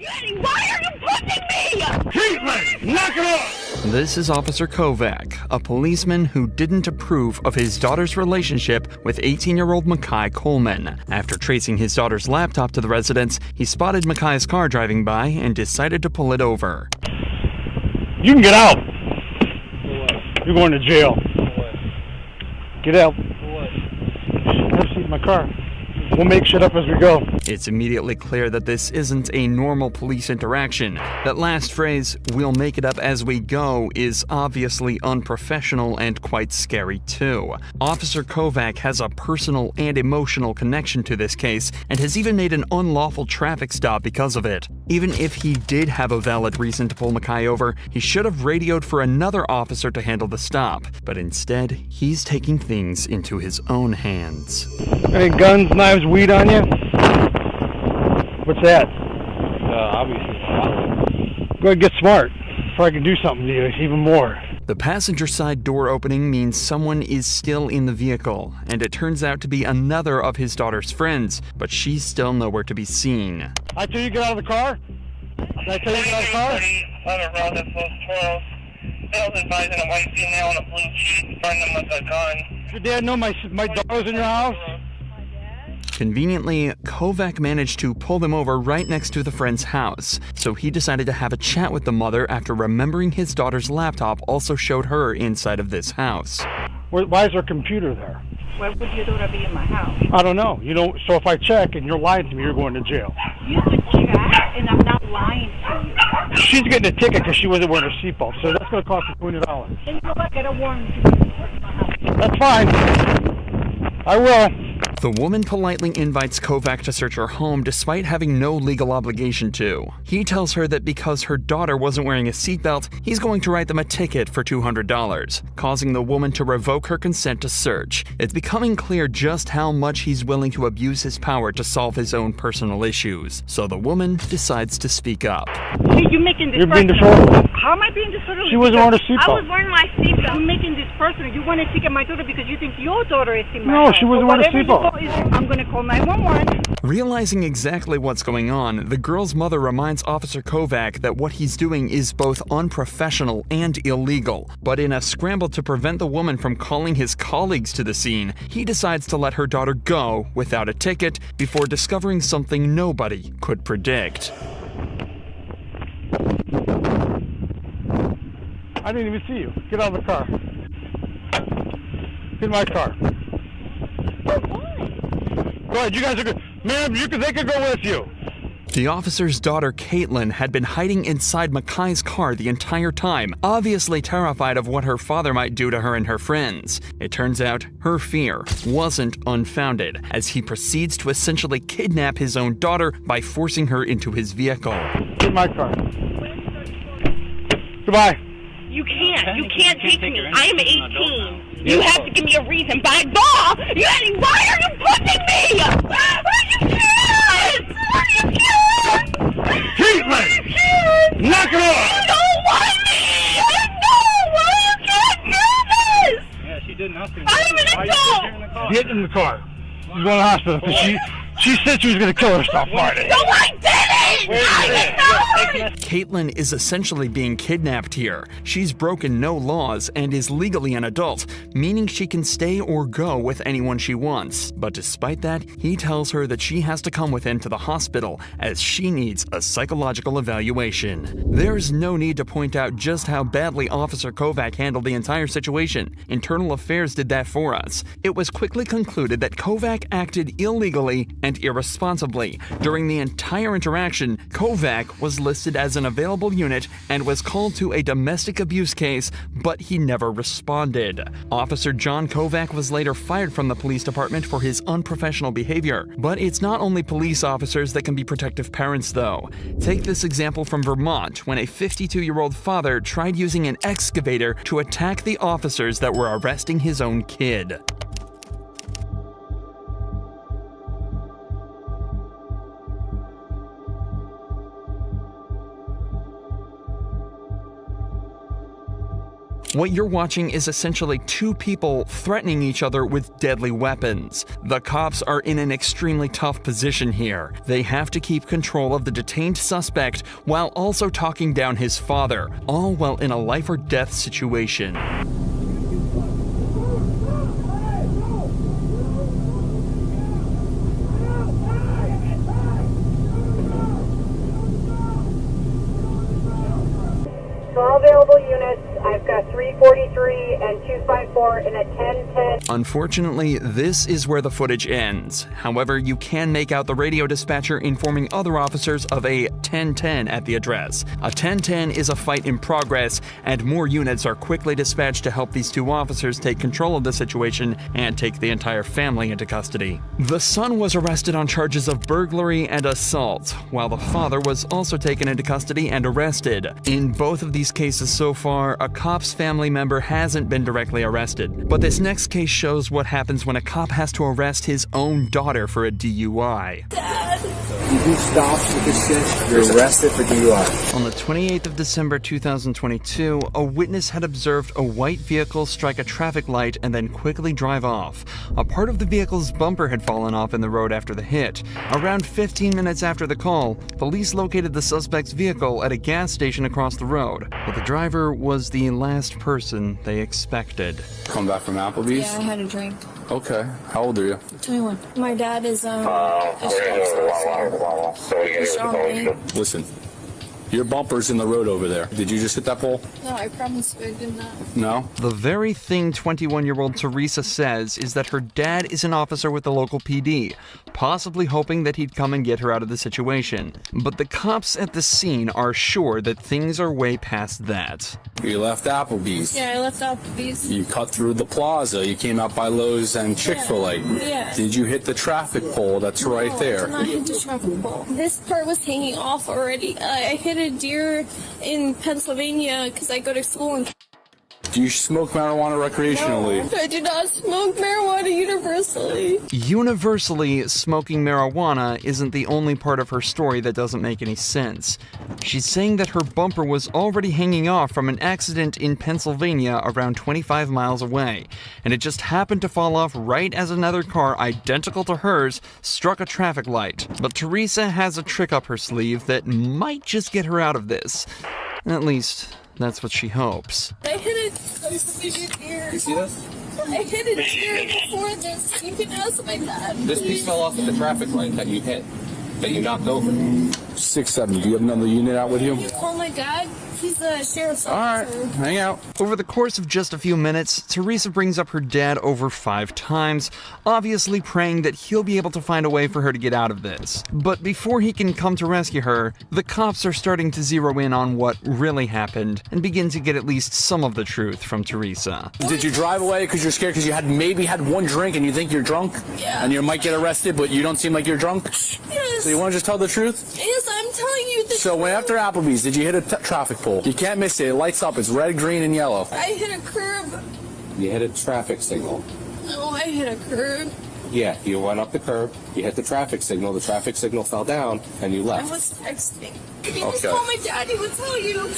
Eddie, why are you pushing me? Caitlin, knock it off! This is Officer Kovac, a policeman who didn't approve of his daughter's relationship with 18-year-old Makai Coleman. After tracing his daughter's laptop to the residence, he spotted Makai's car driving by and decided to pull it over. You can get out. You're going to jail. Get out. Have a seat in my car. We'll make shit up as we go. It's immediately clear that this isn't a normal police interaction. That last phrase, "we'll make it up as we go," is obviously unprofessional and quite scary too. Officer Kovac has a personal and emotional connection to this case and has even made an unlawful traffic stop because of it. Even if he did have a valid reason to pull Makai over, he should have radioed for another officer to handle the stop. But instead, he's taking things into his own hands. Any guns, knives, weed on you? What's that? Obviously. Go ahead and get smart before I can do something to you even more. The passenger side door opening means someone is still in the vehicle, and it turns out to be another of his daughter's friends, but she's still nowhere to be seen. I tell you get out of the car? Did I tell you get out of the car? On a road that flows 12. Sales advising a white female on a blue sheet, find them with a gun. Does your dad know my daughter's in your house? Conveniently, Kovac managed to pull them over right next to the friend's house, so he decided to have a chat with the mother after remembering his daughter's laptop also showed her inside of this house. Why is her computer there? Why would your daughter be in my house? I don't know. So if I check and you're lying to me, you're going to jail. You could check, and I'm not lying to you. She's getting a ticket because she wasn't wearing her seatbelt, so that's going to cost you $20. Then you know what? Get a warrant to my house. That's fine. I will. The woman politely invites Kovac to search her home despite having no legal obligation to. He tells her that because her daughter wasn't wearing a seatbelt, he's going to write them a ticket for $200, causing the woman to revoke her consent to search. It's becoming clear just how much he's willing to abuse his power to solve his own personal issues, so the woman decides to speak up. You're making this You're being personal. disorderly. How am I being disorderly? She wasn't wearing a I seatbelt. was wearing my seatbelt. You're making this personal. You want to ticket my daughter because you think your daughter is in my No, house. she wasn't wearing a seatbelt. I'm going to call 911. Realizing exactly what's going on, the girl's mother reminds Officer Kovac that what he's doing is both unprofessional and illegal. But in a scramble to prevent the woman from calling his colleagues to the scene, he decides to let her daughter go without a ticket before discovering something nobody could predict. I didn't even see you. Get out of the car. Get in my car. Go ahead, you guys are good. Ma'am, they could go with you. The officer's daughter, Caitlin, had been hiding inside Makai's car the entire time, obviously terrified of what her father might do to her and her friends. It turns out her fear wasn't unfounded, as he proceeds to essentially kidnap his own daughter by forcing her into his vehicle. Get in my car. Goodbye. You can't take me. I am 18. You have to give me a reason. By law, Eddie, why are you pushing me? You can't! You can't! Caitlin! Knock it off! You don't want me! I know! Why you can't do this? Yeah, she did nothing. I'm an adult! Get in the car. She's going to the hospital. She said she was going to kill herself Friday. No, I didn't! Caitlin is essentially being kidnapped here. She's broken no laws and is legally an adult, meaning she can stay or go with anyone she wants. But despite that, he tells her that she has to come with him to the hospital as she needs a psychological evaluation. There's no need to point out just how badly Officer Kovac handled the entire situation. Internal Affairs did that for us. It was quickly concluded that Kovac acted illegally and irresponsibly. During the entire interaction, Kovac was listed as an available unit and was called to a domestic abuse case, but he never responded. Officer John Kovac was later fired from the police department for his unprofessional behavior. But it's not only police officers that can be protective parents, though. Take this example from Vermont, when a 52-year-old father tried using an excavator to attack the officers that were arresting his own kid. What you're watching is essentially two people threatening each other with deadly weapons. The cops are in an extremely tough position here. They have to keep control of the detained suspect while also talking down his father, all while in a life or death situation. For all available units, I've got 343 and 254 and a 1010. Unfortunately, this is where the footage ends. However, you can make out the radio dispatcher informing other officers of a 1010 at the address. A 1010 is a fight in progress, and more units are quickly dispatched to help these two officers take control of the situation and take the entire family into custody. The son was arrested on charges of burglary and assault, while the father was also taken into custody and arrested. In both of these cases so far, a cop's family member hasn't been directly arrested. But this next case shows what happens when a cop has to arrest his own daughter for a DUI. You do stops with this shit, you're arrested for DUI. On the 28th of December 2022, a witness had observed a white vehicle strike a traffic light and then quickly drive off. A part of the vehicle's bumper had fallen off in the road after the hit. Around 15 minutes after the call, police located the suspect's vehicle at a gas station across the road, but the driver was the last person they expected. Come back from Applebee's? Yeah, I had a drink. Okay. How old are you? 21. My dad is Listen, your bumper's in the road over there. Did you just hit that pole? No, I promise you I did not. No? The very thing 21-year-old Teresa says is that her dad is an officer with the local PD, possibly hoping that he'd come and get her out of the situation. But the cops at the scene are sure that things are way past that. You left Applebee's. Yeah, I left Applebee's. You cut through the plaza. You came out by Lowe's and Chick-fil-A. Yeah. Did you hit the traffic pole that's right there? No, I did not hit the traffic pole. This part was hanging off already. I hit a deer in Pennsylvania because I go to school in... Do you smoke marijuana recreationally? No, I do not smoke marijuana universally. Universally, smoking marijuana isn't the only part of her story that doesn't make any sense. She's saying that her bumper was already hanging off from an accident in Pennsylvania around 25 miles away, and it just happened to fall off right as another car identical to hers struck a traffic light. But Teresa has a trick up her sleeve that might just get her out of this. At least, that's what she hopes. I hit a deer. You see this? I hit a deer before this. You can ask my dad. This piece fell off at the traffic light that you hit, that you knocked over. 670. Do you have another unit out with you? You call my dad? He's the sheriff's officer. All right, hang out. Over the course of just a few minutes, Teresa brings up her dad over 5 times, obviously praying that he'll be able to find a way for her to get out of this. But before he can come to rescue her, the cops are starting to zero in on what really happened and begin to get at least some of the truth from Teresa. Did you drive away because you're scared because you maybe had one drink and you think you're drunk? Yeah. And you might get arrested, but you don't seem like you're drunk? Yes. So you want to just tell the truth? Yes, I'm telling you the So when after Applebee's, did you hit a traffic pole? You can't miss it. It lights up. It's red, green, and yellow. I hit a curb. You hit a traffic signal. No, I hit a curb. Yeah, you went up the curb, you hit the traffic signal fell down, and you left. I was texting. If you Okay. just call my dad, he would tell you.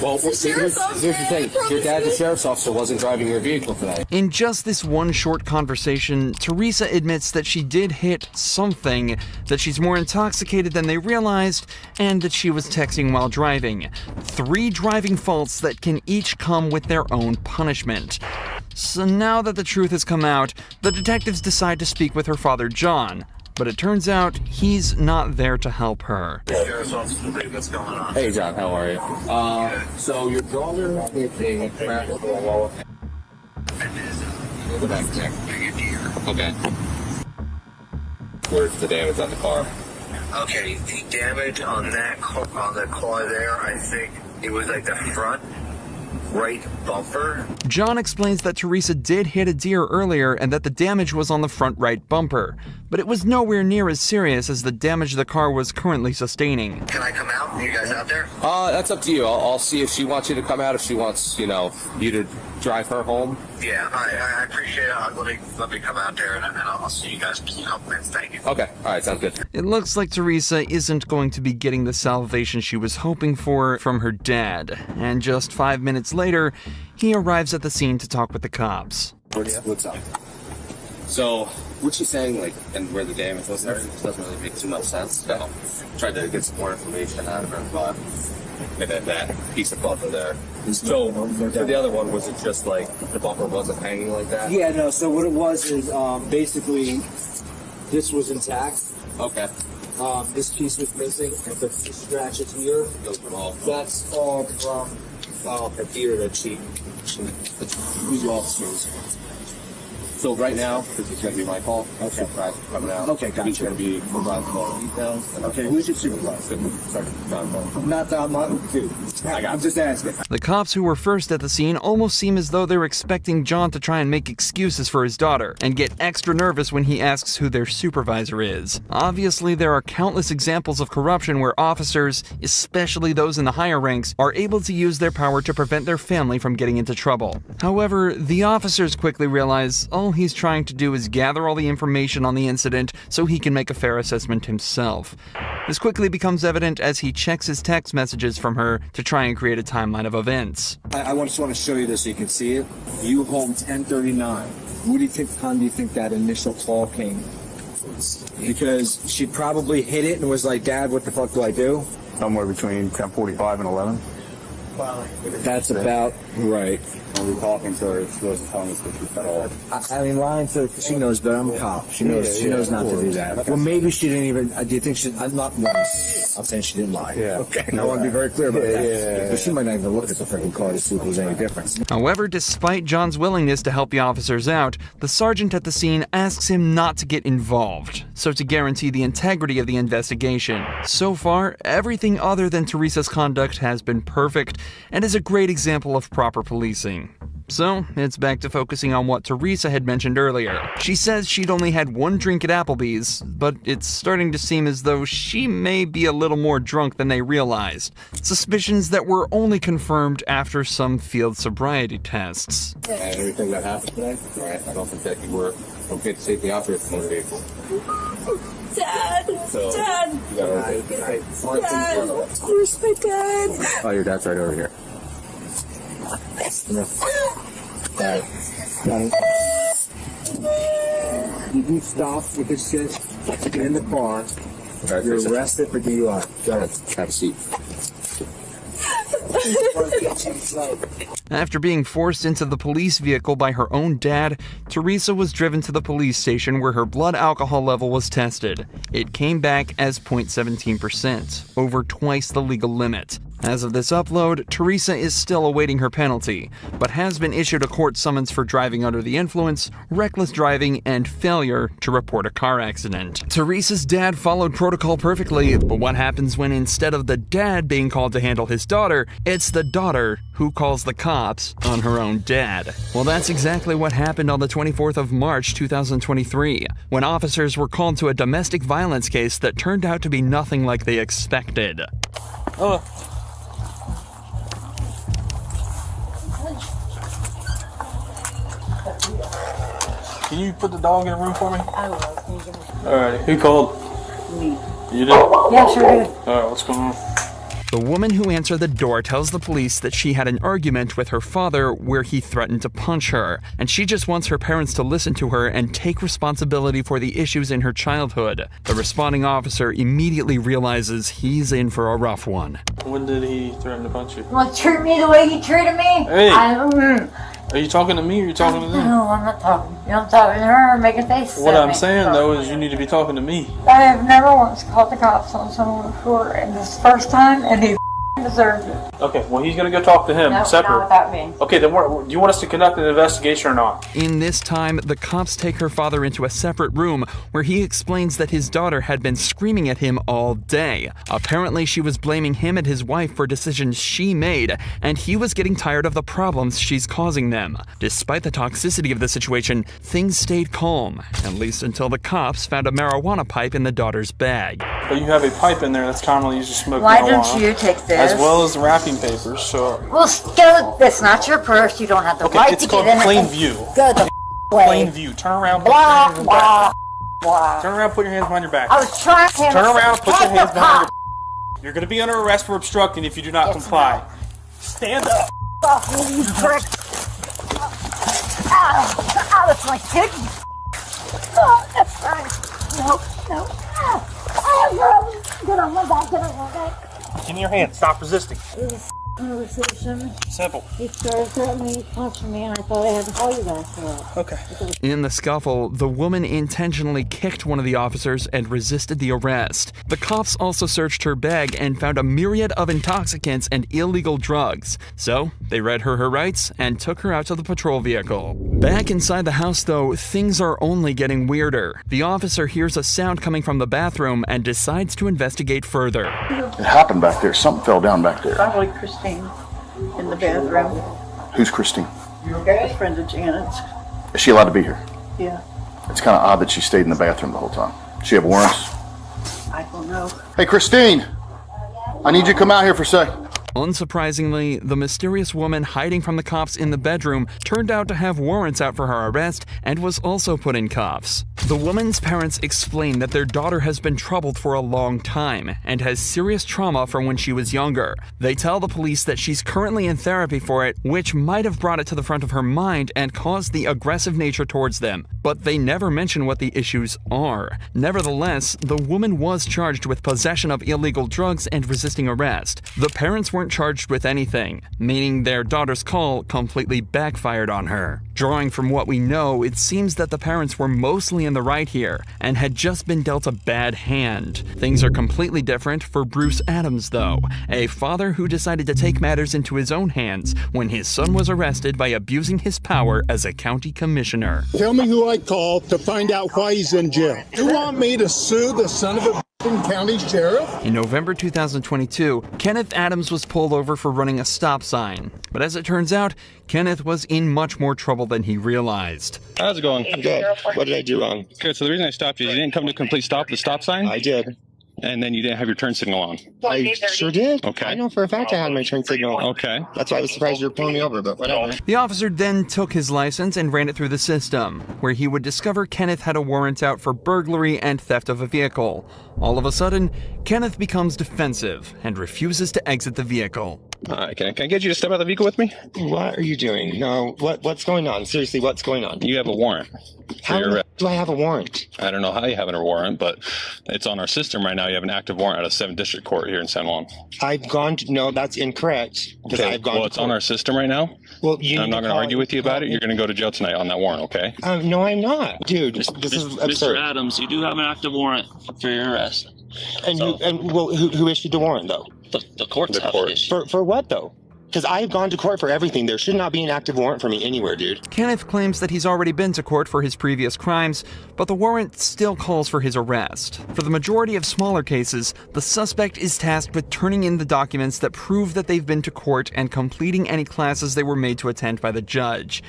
Well, It's the here's sheriff's officer, the thing. I promise Your dad, the you. sheriff's officer, wasn't driving your vehicle today. In just this one short conversation, Teresa admits that she did hit something, that she's more intoxicated than they realized, and that she was texting while driving. 3 driving faults that can each come with their own punishment. So now that the truth has come out, the detectives decide to speak with her father, John. But it turns out he's not there to help her. Hey, John, how are you? So your daughter hit a traffic pole. Go back there. Okay. Where's the damage on the car? Okay, the damage on that on the car there, I think it was like the front right bumper. John explains that Teresa did hit a deer earlier and that the damage was on the front right bumper. but it was nowhere near as serious as the damage the car was currently sustaining. Can I come out? Are you guys out there? That's up to you. I'll see if she wants you to come out, if she wants, you to drive her home. Yeah, I appreciate it. Let me come out there, and I'll see you guys in a couple minutes. Thank you. Okay, all right, sounds good. It looks like Teresa isn't going to be getting the salvation she was hoping for from her dad, and just 5 minutes later, he arrives at the scene to talk with the cops. What's up? So, what she's saying, and where the damage was there, doesn't really make too much sense. So, tried to get some more information out of her, but and then that piece of bumper there. So, the other one, was it just the bumper wasn't hanging like that? Yeah, no, so what it was is, basically, this was intact. Okay. This piece was missing, and the scratches here, that's all from the gear that she was officers. So right now, this is going to be my call. Okay. Coming out. Okay, gotcha. He's going to be providing all the details. Okay, who's your supervisor? Not that I'm dude. I'm just asking. The cops who were first at the scene almost seem as though they're expecting John to try and make excuses for his daughter, and get extra nervous when he asks who their supervisor is. Obviously, there are countless examples of corruption where officers, especially those in the higher ranks, are able to use their power to prevent their family from getting into trouble. However, the officers quickly realize all he's trying to do is gather all the information on the incident so he can make a fair assessment himself. This quickly becomes evident as he checks his text messages from her to try and create a timeline of events. I just want to show you this so you can see it. You home 10:39. What do you think time do you think that initial call came? Because she probably hit it and was like, Dad, what the fuck do I do? Somewhere between 10:45 and 11. That's about right. When we're talking to her, she wasn't telling us that she fed all. I mean, lying to her, she knows better. I'm a cop. She knows not to do that. Well, maybe she didn't even. Do you think she? I'm not. I'm saying she didn't lie. Yeah. Okay. I want to be very clear about that. But she might not even look at the freaking car to see if there's any difference. However, despite John's willingness to help the officers out, the sergeant at the scene asks him not to get involved, so to guarantee the integrity of the investigation. So far, everything other than Teresa's conduct has been perfect and is a great example of proper policing. So, it's back to focusing on what Teresa had mentioned earlier. She says she'd only had one drink at Applebee's, but it's starting to seem as though she may be a little more drunk than they realized. Suspicions that were only confirmed after some field sobriety tests. And everything that happened today, right? I don't think that you were okay to take the operator from the vehicle. Dad! So, Dad! You got everything? Dad! Where's my dad? Oh, your dad's right over here. You do stop with this shit in the car. Okay, You're arrested for DUI. Go ahead. Have a seat. After being forced into the police vehicle by her own dad, Teresa was driven to the police station where her blood alcohol level was tested. It came back as 0.17%, over twice the legal limit. As of this upload, Teresa is still awaiting her penalty, but has been issued a court summons for driving under the influence, reckless driving, and failure to report a car accident. Teresa's dad followed protocol perfectly, but what happens when instead of the dad being called to handle his daughter, it's the daughter who calls the cops on her own dad? Well, that's exactly what happened on the 24th of March 2023, when officers were called to a domestic violence case that turned out to be nothing like they expected. Can you put the dog in a room for me? I will. Can you give me? Alright, who called? Me. You did? Yeah, sure did. Alright, what's going on? The woman who answered the door tells the police that she had an argument with her father where he threatened to punch her, and she just wants her parents to listen to her and take responsibility for the issues in her childhood. The responding officer immediately realizes he's in for a rough one. When did he threaten to punch you? Well, treat me the way he treated me. Hey! Are you talking to me or are you talking to them? No, I'm not talking. You know, I'm talking to her and making faces What at I'm me. saying, though, is you need to be talking to me. I have never once called the cops on someone before, and this first time, and he deserved it. Okay, well, he's going to go talk to him No, separate. not without me. Okay, then do you want us to conduct an investigation or not? In this time, the cops take her father into a separate room where he explains that his daughter had been screaming at him all day. Apparently, she was blaming him and his wife for decisions she made, and he was getting tired of the problems she's causing them. Despite the toxicity of the situation, things stayed calm, at least until the cops found a marijuana pipe in the daughter's bag. But you have a pipe in there that's commonly used to smoke Why marijuana. don't you take this? As well as the wrapping papers, so... Well, go. That's not your purse. You don't have the right it's to called get in plain it. view. Go the way. Plain view. Turn around, put your Blah, hands behind your back. blah. Turn around, put your hands behind your back. I was trying to Turn around, put your take hands the behind pot. your... You're going to be under arrest for obstructing if you do not comply. Stand up. Off me, you prick. Ow, that's my kidney. Oh, that's right. No. Get on my back, get on my back. Give me your hand. Stop resisting. It was conversation. Simple. He started threatening, punching me, and I thought I had to call you guys for that. Okay. In the scuffle, the woman intentionally kicked one of the officers and resisted the arrest. The cops also searched her bag and found a myriad of intoxicants and illegal drugs. So, they read her rights and took her out to the patrol vehicle. Back inside the house, though, things are only getting weirder. The officer hears a sound coming from the bathroom and decides to investigate further. It happened back there. Something fell down back there. Probably Christine in the bathroom. Who's Christine? A friend of Janet's. Is she allowed to be here? Yeah. It's kind of odd that she stayed in the bathroom the whole time. She have warrants? I don't know. Hey, Christine! I need you to come out here for a sec. Unsurprisingly, the mysterious woman hiding from the cops in the bedroom turned out to have warrants out for her arrest and was also put in cuffs. The woman's parents explain that their daughter has been troubled for a long time and has serious trauma from when she was younger. They tell the police that she's currently in therapy for it, which might have brought it to the front of her mind and caused the aggressive nature towards them, but they never mention what the issues are. Nevertheless, the woman was charged with possession of illegal drugs and resisting arrest. The parents weren't charged with anything, meaning their daughter's call completely backfired on her. Drawing from what we know, it seems that the parents were mostly in the right here and had just been dealt a bad hand. Things are completely different for Bruce Adams, though, a father who decided to take matters into his own hands when his son was arrested by abusing his power as a county commissioner. Tell me who I called to find out why he's in jail. You want me to sue the son of a county sheriff? In November 2022, Kenneth Adams was pulled over for running a stop sign. But as it turns out, Kenneth was in much more trouble than he realized. How's it going? Good. What did I do wrong? Good. So the reason I stopped you is you didn't come to a complete stop at the stop sign? I did. And then you didn't have your turn signal on. I sure did. Okay. I know for a fact I had my turn signal on. Okay. That's why I was surprised you were pulling me over, but whatever. The officer then took his license and ran it through the system, where he would discover Kenneth had a warrant out for burglary and theft of a vehicle. All of a sudden, Kenneth becomes defensive and refuses to exit the vehicle. Can I get you to step out of the vehicle with me? What are you doing? No, what's going on? Seriously, what's going on? You have a warrant. How do I have a warrant? I don't know how you have a warrant, but it's on our system right now. You have an active warrant out of 7th District Court here in San Juan. I've gone to, no, that's incorrect. Okay, I've gone well, it's on our system right now. Well, I'm not going to argue with you about it. You're going to go to jail tonight on that warrant, okay? No, I'm not. Dude, this is absurd. Mr. Adams, you do have an active warrant for your arrest. And, So- who issued the warrant, though? The courts have it issued. For what, though? Because I've gone to court for everything. There should not be an active warrant for me anywhere, dude. Kenneth claims that he's already been to court for his previous crimes, but the warrant still calls for his arrest. For the majority of smaller cases, the suspect is tasked with turning in the documents that prove that they've been to court and completing any classes they were made to attend by the judge.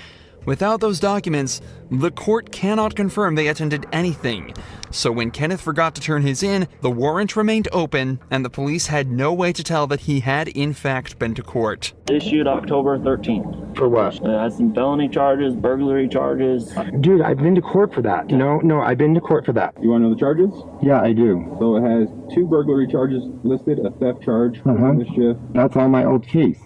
Without those documents, the court cannot confirm they attended anything. So when Kenneth forgot to turn his in, the warrant remained open, and the police had no way to tell that he had in fact been to court. Issued October 13th. For what? It has some felony charges, burglary charges. Dude, I've been to court for that. No, I've been to court for that. You want to know the charges? Yeah, I do. So it has 2 burglary charges listed, a theft charge, mischief. That's on my old case.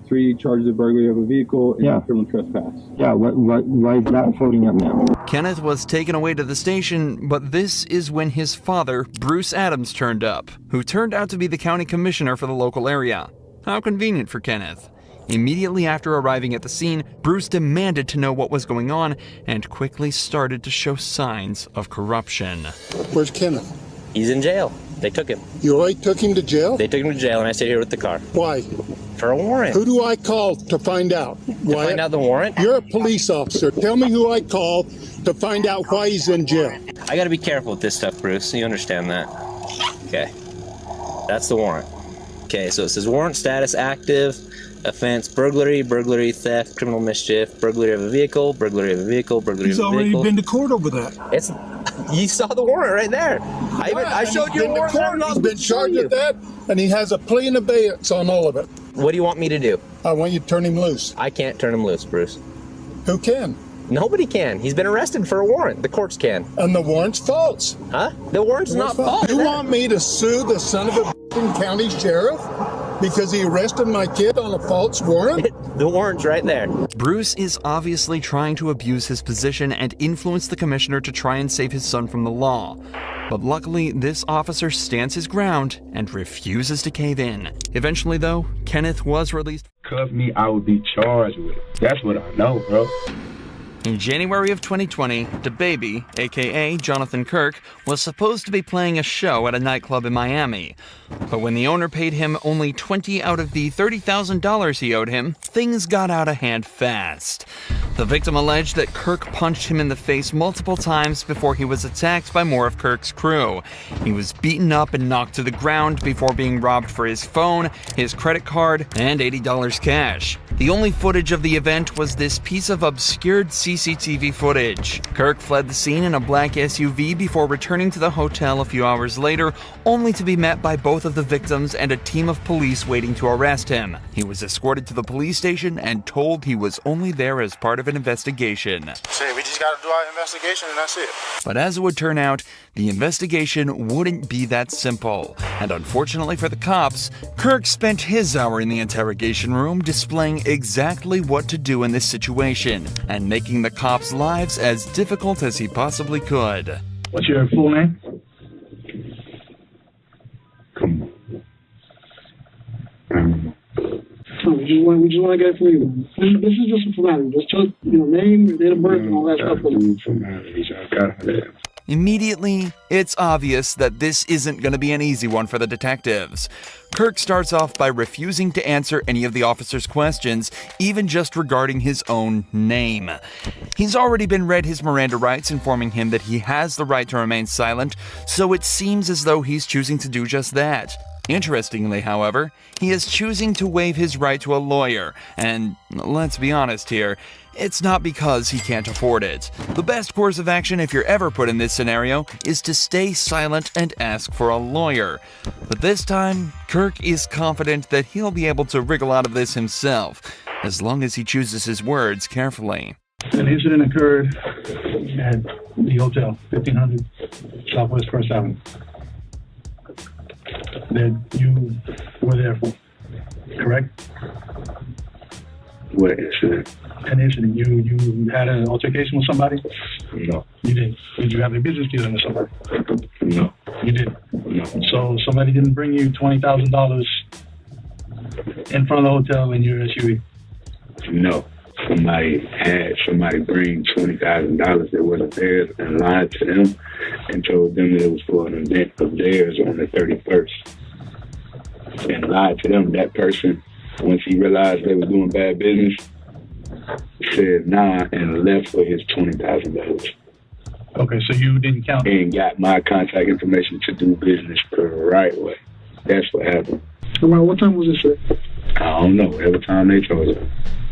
3 charges of burglary of a vehicle, and criminal trespass. Yeah, why is that floating up now? Kenneth was taken away to the station, but this is when his father, Bruce Adams, turned up, who turned out to be the county commissioner for the local area. How convenient for Kenneth. Immediately after arriving at the scene, Bruce demanded to know what was going on and quickly started to show signs of corruption. Where's Kenneth? He's in jail. They took him. You already took him to jail? They took him to jail, and I stayed here with the car. Why? For a warrant. Who do I call to find out? To find out the warrant? You're a police officer. Tell me who I call to find out why he's in jail. I gotta be careful with this stuff, Bruce. You understand that? Okay. That's the warrant. Okay, so it says warrant status active, offense burglary, burglary, theft, criminal mischief, burglary of a vehicle, burglary of a vehicle, burglary of a vehicle. He's already been to court over that. You saw the warrant right there. I showed you a warrant. He's been charged with that, and he has a plea in abeyance on all of it. What do you want me to do? I want you to turn him loose. I can't turn him loose, Bruce. Who can? Nobody can. He's been arrested for a warrant. The courts can. And the warrant's false. Huh? The warrant's not false. You want me to sue the son of a county sheriff because he arrested my kid on a false warrant? The warrant's right there. Bruce is obviously trying to abuse his position and influence the commissioner to try and save his son from the law. But luckily, this officer stands his ground and refuses to cave in. Eventually, though, Kenneth was released. Cuff me, I would be charged with it. That's what I know, bro. In January of 2020, DaBaby, aka Jonathan Kirk, was supposed to be playing a show at a nightclub in Miami. But when the owner paid him only $20 out of the $30,000 he owed him, things got out of hand fast. The victim alleged that Kirk punched him in the face multiple times before he was attacked by more of Kirk's crew. He was beaten up and knocked to the ground before being robbed for his phone, his credit card, and $80 cash. The only footage of the event was this piece of obscured CCTV footage. Kirk fled the scene in a black SUV before returning to the hotel a few hours later, only to be met by both of the victims and a team of police waiting to arrest him. He was escorted to the police station and told he was only there as part of an investigation. Say, we just gotta do our investigation and that's it. But as it would turn out, the investigation wouldn't be that simple. And unfortunately for the cops, Kirk spent his hour in the interrogation room displaying exactly what to do in this situation and making the cops' lives as difficult as he possibly could. What's your full name? We just want to get it for you. This is just a formality. Just tell your name, your date of birth, and all that stuff. Immediately, it's obvious that this isn't going to be an easy one for the detectives. Kirk starts off by refusing to answer any of the officer's questions, even just regarding his own name. He's already been read his Miranda rights, informing him that he has the right to remain silent, so it seems as though he's choosing to do just that. Interestingly, however, he is choosing to waive his right to a lawyer, and let's be honest here, it's not because he can't afford it. The best course of action if you're ever put in this scenario is to stay silent and ask for a lawyer. But this time, Kirk is confident that he'll be able to wriggle out of this himself, as long as he chooses his words carefully. An incident occurred at the hotel, 1500 Southwest First Avenue, that you were there for, correct? What incident? An incident. You had an altercation with somebody? No. You didn't. Did you have a business dealing with somebody? No. You didn't? No. So somebody didn't bring you $20,000 in front of the hotel in your SUV? No. Somebody bring $20,000 that wasn't theirs and lied to them and told them that it was for an event of theirs on the 31st. And lied to them. That person, once he realized they were doing bad business, said nah and left for his $20,000. Okay, so you didn't count? And got my contact information to do business the right way. That's what happened. Around what time was this, sir? I don't know. Whatever time they told us.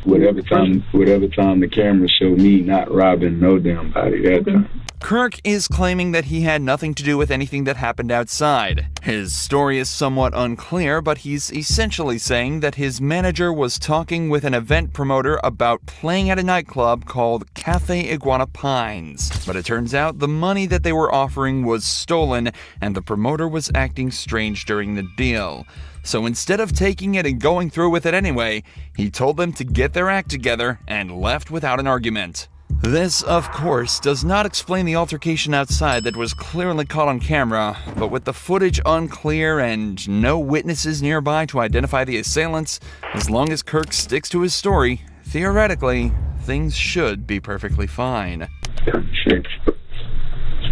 Whatever time the camera showed me not robbing no damn body that time. Kirk is claiming that he had nothing to do with anything that happened outside. His story is somewhat unclear, but he's essentially saying that his manager was talking with an event promoter about playing at a nightclub called Cafe Iguana Pines. But it turns out the money that they were offering was stolen, and the promoter was acting strange during the deal. So instead of taking it and going through with it anyway, he told them to get their act together and left without an argument. This, of course, does not explain the altercation outside that was clearly caught on camera, but with the footage unclear and no witnesses nearby to identify the assailants, as long as Kirk sticks to his story, theoretically, things should be perfectly fine.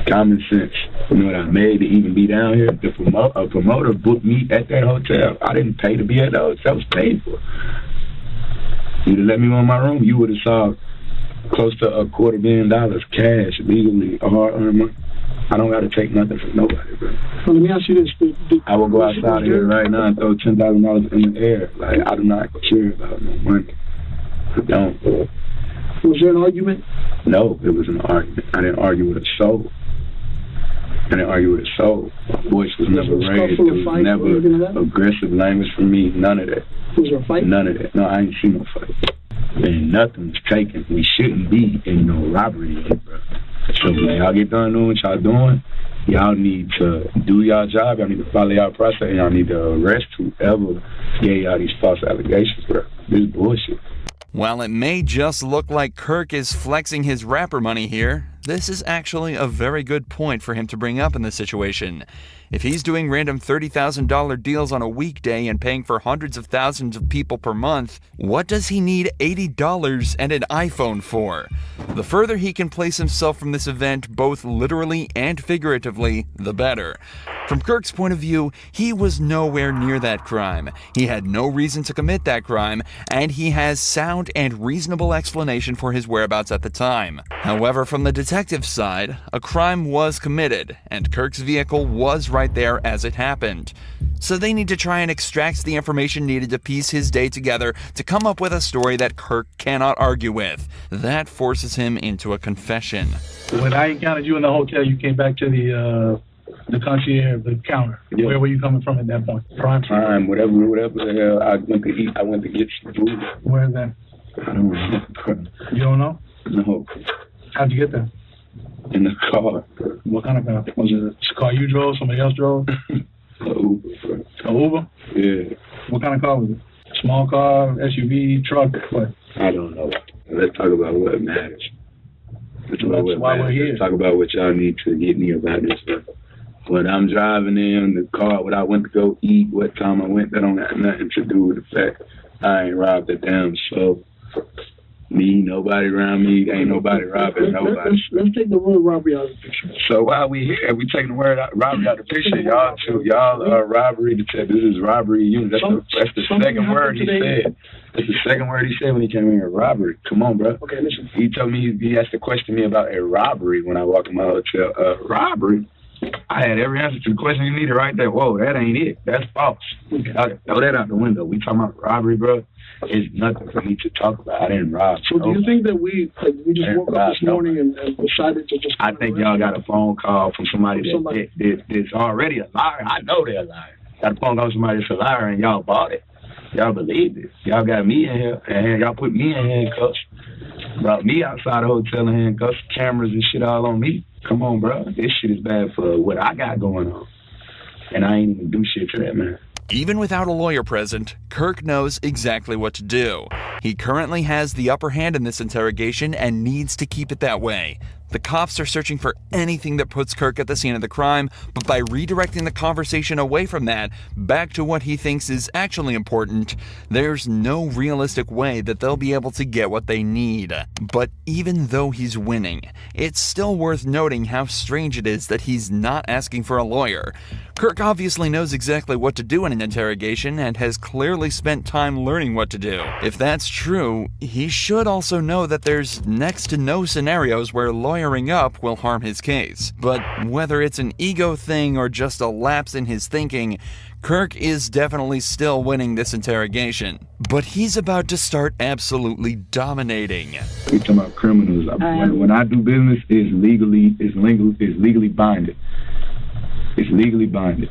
Common sense. You know what I made to even be down here? A promoter booked me at that hotel. I didn't pay to be at the hotel. I was paid for. You'd have let me in my room, you would have saw close to $250,000 cash, legally, hard-earned money. I don't got to take nothing from nobody, bro. Well, let me ask you this. I will go outside here right now and throw $10,000 in the air. Like, I do not care about no money. I don't. Was there an argument? No, it was an argument. I didn't argue with a soul. My voice was never raised. There was never aggressive language from me. None of that. Was there a fight? None of that. No, I ain't seen no fight. And nothing was taken. We shouldn't be in no robbery, bro. So when y'all get done doing what y'all doing, y'all need to do y'all job. Y'all need to follow y'all process. And y'all need to arrest whoever gave y'all these false allegations, bro. This is bullshit. While it may just look like Kirk is flexing his rapper money here, this is actually a very good point for him to bring up in this situation. If he's doing random $30,000 deals on a weekday and paying for hundreds of thousands of people per month, what does he need $80 and an iPhone for? The further he can place himself from this event, both literally and figuratively, the better. From Kirk's point of view, he was nowhere near that crime. He had no reason to commit that crime, and he has sound and reasonable explanation for his whereabouts at the time. However, from the detective's side, a crime was committed, and Kirk's vehicle was right there as it happened. So they need to try and extract the information needed to piece his day together to come up with a story that Kirk cannot argue with. That forces him into a confession. When I encountered you in the hotel, you came back to the concierge, the counter. Yeah. Where were you coming from at that point? Prime, whatever the hell. I went to eat. I went to get some food. Where is that? I don't remember. You don't know? No. How'd you get there? In the car. What kind of car? Was it a car you drove? Somebody else drove? Uber, bro. A Uber? Yeah. What kind of car was it? Small car, SUV, truck, what? I don't know. Let's talk about what matters. That's why we're here. Let's talk about what y'all need to get me about this stuff. When I'm driving in the car, what I went to go eat, what time I went, that don't have nothing to do with the fact I ain't robbed a damn soul. Me, nobody around me, ain't nobody robbing nobody. Let's take the word robbery out of the picture. So while we here, we taking the word robbery out of the picture. Y'all are robbery detectives. This is robbery unit. That's the second word he said. That's the second word he said when he came in here. Robbery. Come on, bro. Okay, listen. He told me he asked to question me about a robbery when I walked in my hotel. Robbery. I had every answer to the question you needed right there. Whoa, that ain't it. That's false. Okay. Throw that out the window. We talking about robbery, bro. It's nothing for me to talk about. I didn't rob. So do you think that we just woke up this morning and decided to just... I think y'all got a phone call from somebody that's already a liar. I know they're a liar. Got a phone call from somebody that's a liar and y'all bought it. Y'all believed it. Y'all got me in here and y'all put me in handcuffs. Brought me outside the hotel in handcuffs, cameras and shit all on me. Come on, bro. This shit is bad for what I got going on. And I ain't even do shit to that, man. Even without a lawyer present, Kirk knows exactly what to do. He currently has the upper hand in this interrogation and needs to keep it that way. The cops are searching for anything that puts Kirk at the scene of the crime, but by redirecting the conversation away from that, back to what he thinks is actually important, there's no realistic way that they'll be able to get what they need. But even though he's winning, it's still worth noting how strange it is that he's not asking for a lawyer. Kirk obviously knows exactly what to do in an interrogation and has clearly spent time learning what to do. If that's true, he should also know that there's next to no scenarios where lawyering up will harm his case. But whether it's an ego thing or just a lapse in his thinking, Kirk is definitely still winning this interrogation. But he's about to start absolutely dominating. We talking about criminals. When I do business, it's legally binding. It's legally binding.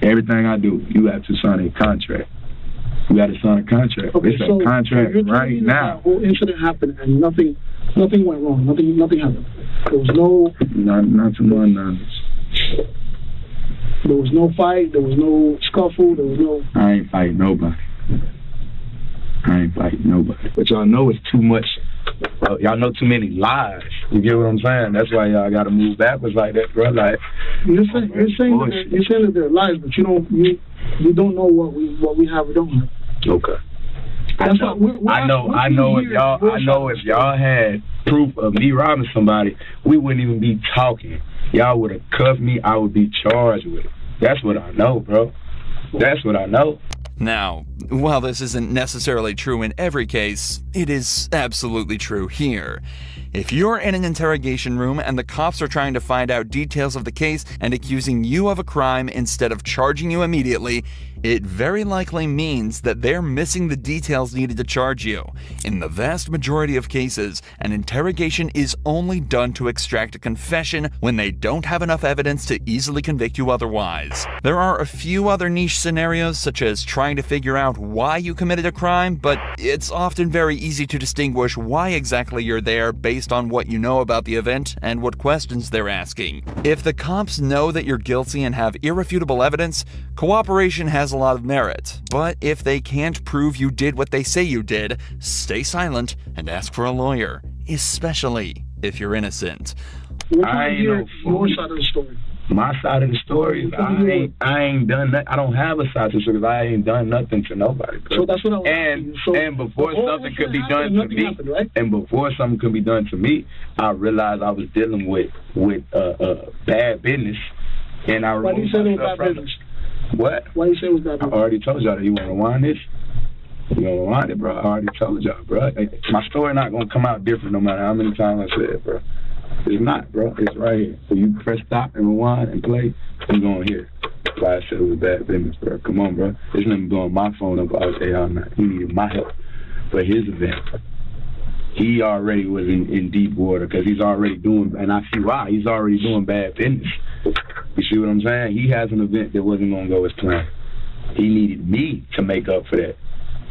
Everything I do, you have to sign a contract. You got to sign a contract. Okay, it's a contract right now. The whole incident happened and nothing went wrong. Nothing happened. There was no... Not to my knowledge. There was no fight. There was no scuffle. There was no... I ain't fighting nobody. But y'all know it's too much. Y'all know too many lies. You get what I'm saying? That's why y'all got to move backwards like that, bro. Like you're saying that they're lies, but you don't know what we have or don't have. Okay. That's why I know if y'all had proof of me robbing somebody, we wouldn't even be talking. Y'all would have cuffed me. I would be charged with it. That's what I know, bro. That's what I know. Now, while this isn't necessarily true in every case, it is absolutely true here. If you're in an interrogation room and the cops are trying to find out details of the case and accusing you of a crime instead of charging you immediately, it very likely means that they're missing the details needed to charge you. In the vast majority of cases, an interrogation is only done to extract a confession when they don't have enough evidence to easily convict you otherwise. There are a few other niche scenarios, such as trying to figure out why you committed a crime, but it's often very easy to distinguish why exactly you're there based on what you know about the event and what questions they're asking. If the cops know that you're guilty and have irrefutable evidence, cooperation has a lot of merit. But if they can't prove you did what they say you did, stay silent and ask for a lawyer, especially if you're innocent. I ain't know your side of the story. My side of the story is I ain't done that. I don't have a side of the story because I ain't done nothing to nobody. Bro. So that's what I was and before something could be done to me, right? and before something could be done to me, I realized I was dealing with bad business, and I Why do you say it was bad business? What? Why do you say it was bad business? I already told y'all that. You want to rewind this? You want to rewind it, bro? I already told y'all, bro. My story not gonna come out different no matter how many times I say it, bro. It's not, bro. It's right here. So you press stop and rewind and play, you're going to hear. That's why I said it was bad business, bro. Come on, bro. There's nothing blowing my phone up. I was saying, oh, man, he needed my help. But his event, he already was in deep water because he's already doing, and I see why, he's already doing bad business. You see what I'm saying? He has an event that wasn't going to go as planned. He needed me to make up for that.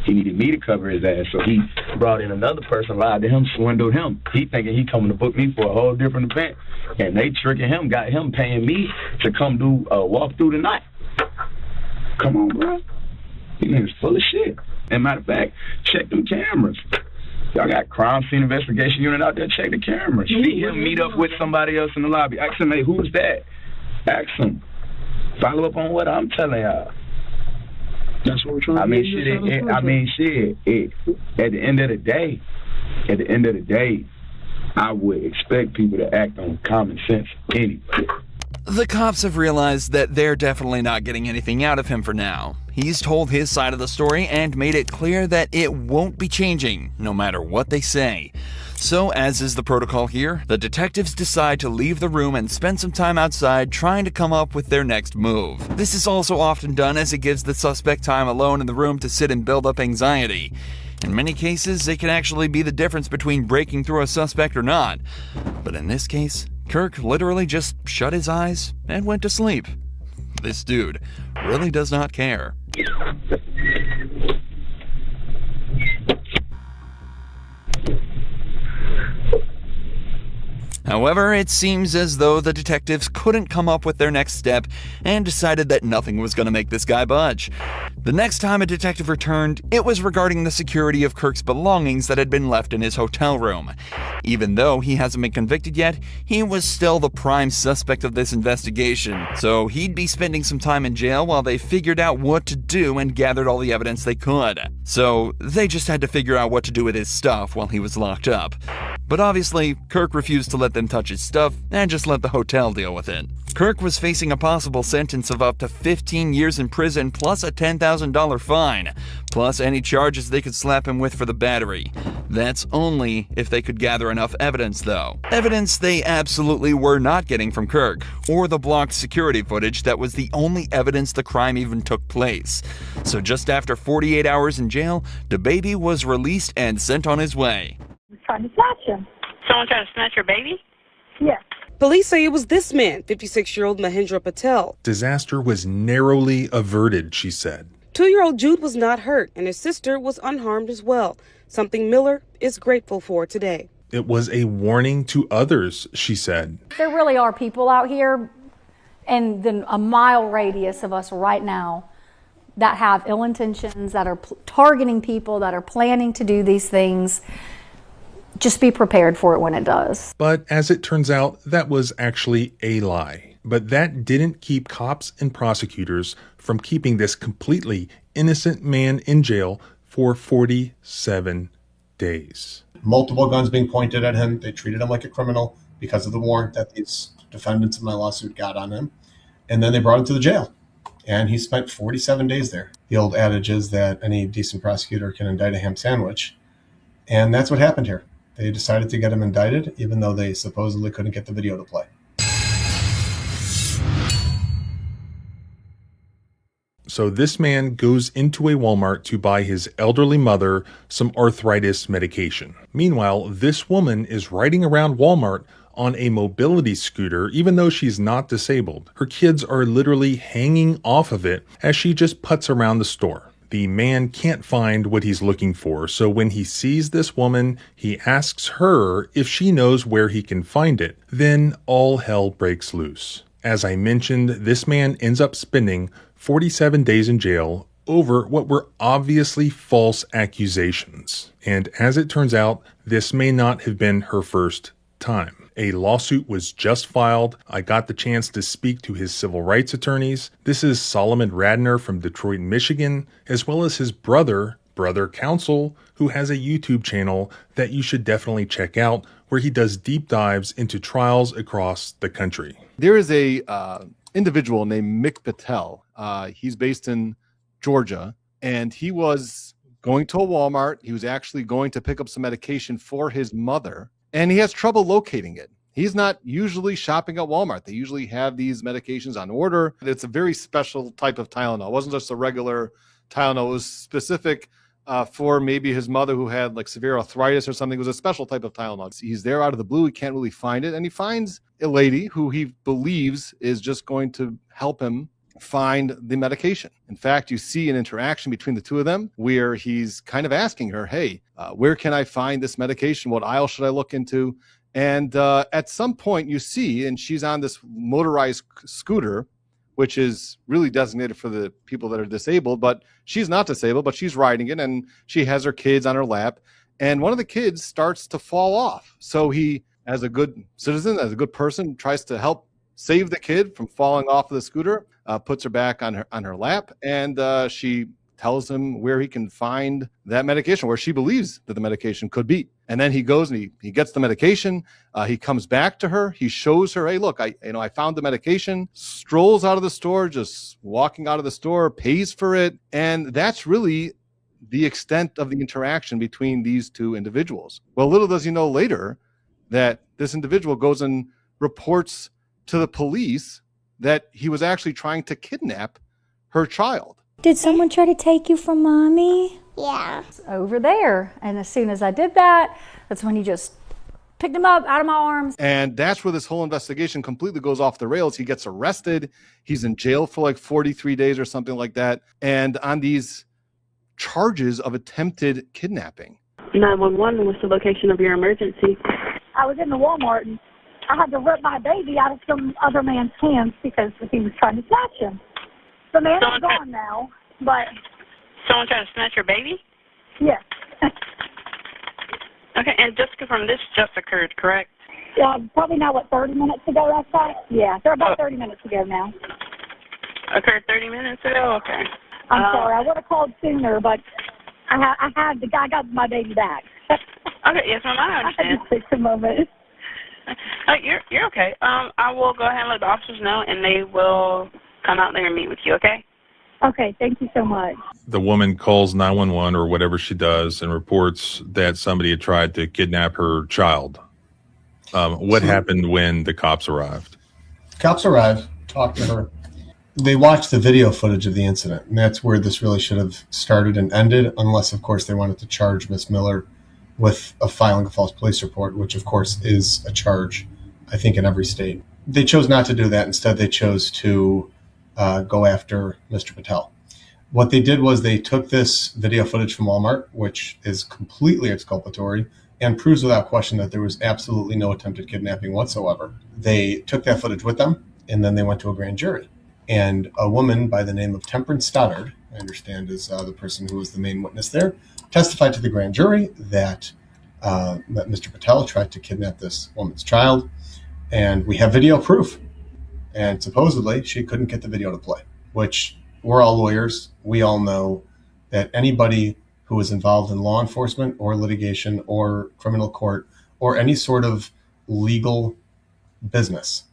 He needed me to cover his ass, so he brought in another person, lied to him, swindled him. He thinking he coming to book me for a whole different event, and they tricking him, got him paying me to come do a walkthrough tonight. Come on, bro. These niggas full of shit. And matter of fact, check them cameras. Y'all got crime scene investigation unit out there, check the cameras. See him meet up with somebody else in the lobby. Ask him, hey, who's that? Ask him. Follow up on what I'm telling y'all. That's what we're trying to do. At the end of the day, I would expect people to act on common sense anyway. The cops have realized that they're definitely not getting anything out of him for now. He's told his side of the story and made it clear that it won't be changing, no matter what they say. So, as is the protocol here, the detectives decide to leave the room and spend some time outside trying to come up with their next move. This is also often done as it gives the suspect time alone in the room to sit and build up anxiety. In many cases, it can actually be the difference between breaking through a suspect or not. But in this case, Kirk literally just shut his eyes and went to sleep. This dude really does not care. However, it seems as though the detectives couldn't come up with their next step and decided that nothing was going to make this guy budge. The next time a detective returned, it was regarding the security of Kirk's belongings that had been left in his hotel room. Even though he hasn't been convicted yet, he was still the prime suspect of this investigation, so he'd be spending some time in jail while they figured out what to do and gathered all the evidence they could. So they just had to figure out what to do with his stuff while he was locked up. But obviously, Kirk refused to let them touch his stuff and just let the hotel deal with it. Kirk was facing a possible sentence of up to 15 years in prison plus a $10,000 fine, plus any charges they could slap him with for the battery. That's only if they could gather enough evidence, though. Evidence they absolutely were not getting from Kirk, or the blocked security footage that was the only evidence the crime even took place. So just after 48 hours in jail, DaBaby was released and sent on his way. Trying to snatch him. Someone trying to snatch your baby? Yes. Police say it was this man, 56-year-old Mahendra Patel. Disaster was narrowly averted, she said. 2-year-old Jude was not hurt, and his sister was unharmed as well, something Miller is grateful for today. It was a warning to others, she said. There really are people out here in a mile radius of us right now that have ill intentions, that are targeting people, that are planning to do these things. Just be prepared for it when it does. But as it turns out, that was actually a lie. But that didn't keep cops and prosecutors from keeping this completely innocent man in jail for 47 days. Multiple guns being pointed at him. They treated him like a criminal because of the warrant that these defendants in my lawsuit got on him. And then they brought him to the jail. And he spent 47 days there. The old adage is that any decent prosecutor can indict a ham sandwich. And that's what happened here. They decided to get him indicted, even though they supposedly couldn't get the video to play. So this man goes into a Walmart to buy his elderly mother some arthritis medication. Meanwhile, this woman is riding around Walmart on a mobility scooter, even though she's not disabled. Her kids are literally hanging off of it as she just putts around the store. The man can't find what he's looking for, so when he sees this woman, he asks her if she knows where he can find it. Then all hell breaks loose. As I mentioned, this man ends up spending 47 days in jail over what were obviously false accusations. And as it turns out, this may not have been her first time. A lawsuit was just filed. I got the chance to speak to his civil rights attorneys. This is Solomon Radner from Detroit, Michigan, as well as his brother Counsel, who has a YouTube channel that you should definitely check out, where he does deep dives into trials across the country. There is a individual named Mick Patel. He's based in Georgia, and he was going to a Walmart. He was actually going to pick up some medication for his mother, and he has trouble locating it. He's not usually shopping at Walmart. They usually have these medications on order. It's a very special type of Tylenol. It wasn't just a regular Tylenol. It was specific for maybe his mother who had like severe arthritis or something. It was a special type of Tylenol. He's there out of the blue. He can't really find it. And he finds a lady who he believes is just going to help him find the medication. In fact, you see an interaction between the two of them where he's kind of asking her, hey, where can I find this medication? What aisle should I look into? And at some point you see, and she's on this motorized scooter, which is really designated for the people that are disabled, but she's not disabled, but she's riding it, and she has her kids on her lap, and one of the kids starts to fall off. So he, as a good citizen, as a good person, tries to help save the kid from falling off of the scooter, puts her back on her lap, and she tells him where he can find that medication, where she believes that the medication could be. And then he goes and he gets the medication. He comes back to her. He shows her, hey, look, I found the medication. Strolls out of the store, just walking out of the store, pays for it. And that's really the extent of the interaction between these two individuals. Well, little does he know later that this individual goes and reports to the police that he was actually trying to kidnap her child. Did someone try to take you from mommy? Yeah. Over there. And as soon as I did that, that's when he just picked him up out of my arms. And that's where this whole investigation completely goes off the rails. He gets arrested. He's in jail for like 43 days or something like that. And on these charges of attempted kidnapping. 911, what's the location of your emergency? I was in the Walmart and I had to rip my baby out of some other man's hands because he was trying to snatch him. The man is gone now, but... Someone trying to snatch your baby? Yes. Okay, and just to confirm, this just occurred, correct? Probably now, 30 minutes ago, that's right? Yeah, they're about 30 minutes ago now. Occurred 30 minutes ago? Okay. I'm sorry, I would have called sooner, but I got my baby back. Okay, yes, ma'am, I understand. I had to take a moment. You're okay. I will go ahead and let the officers know, and they will come out there and meet with you, okay? Okay, thank you so much. The woman calls 911 or whatever she does and reports that somebody had tried to kidnap her child. What happened when the cops arrived? Cops arrived, talked to her. They watched the video footage of the incident, and that's where this really should have started and ended, unless, of course, they wanted to charge Miss Miller with filing a false police report, which, of course, is a charge, I think, in every state. They chose not to do that. Instead, they chose to go after Mr. Patel. What they did was they took this video footage from Walmart, which is completely exculpatory and proves without question that there was absolutely no attempted kidnapping whatsoever. They took that footage with them, and then they went to a grand jury. And a woman by the name of Temperance Stoddard, I understand is the person who was the main witness there, testified to the grand jury that Mr. Patel tried to kidnap this woman's child. And we have video proof. And supposedly she couldn't get the video to play, which we're all lawyers. We all know that anybody who is involved in law enforcement or litigation or criminal court or any sort of legal business,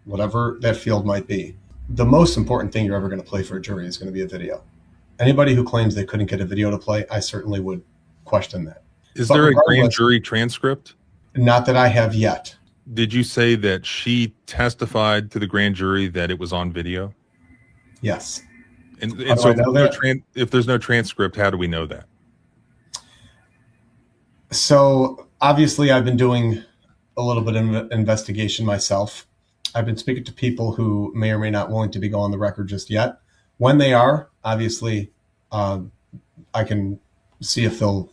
whatever that field might be. The most important thing you're ever going to play for a jury is going to be a video. Anybody who claims they couldn't get a video to play, I certainly would question that. Is there a grand jury transcript? Not that I have yet. Did you say that she testified to the grand jury that it was on video? Yes. And so if there's no transcript, how do we know that? So obviously I've been doing a little bit of investigation myself. I've been speaking to people who may or may not willing to be on the record just yet. When they are, obviously, I can see if they'll,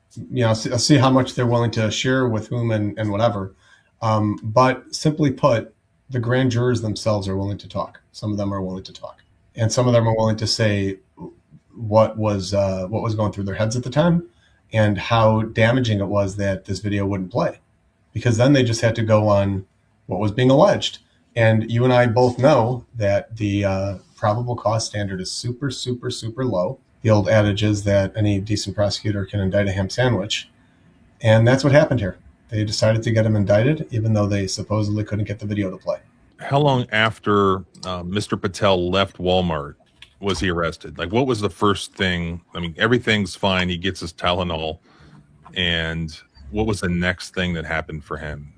see how much they're willing to share with whom and whatever. But simply put, the grand jurors themselves are willing to talk. Some of them are willing to talk, and some of them are willing to say what was going through their heads at the time and how damaging it was that this video wouldn't play, because then they just had to go on what was being alleged. And you and I both know that the probable cause standard is super, super, super low. The old adage is that any decent prosecutor can indict a ham sandwich. And that's what happened here. They decided to get him indicted, even though they supposedly couldn't get the video to play. How long after Mr. Patel left Walmart was he arrested? Like, what was the first thing? I mean, everything's fine. He gets his Tylenol. And what was the next thing that happened for him?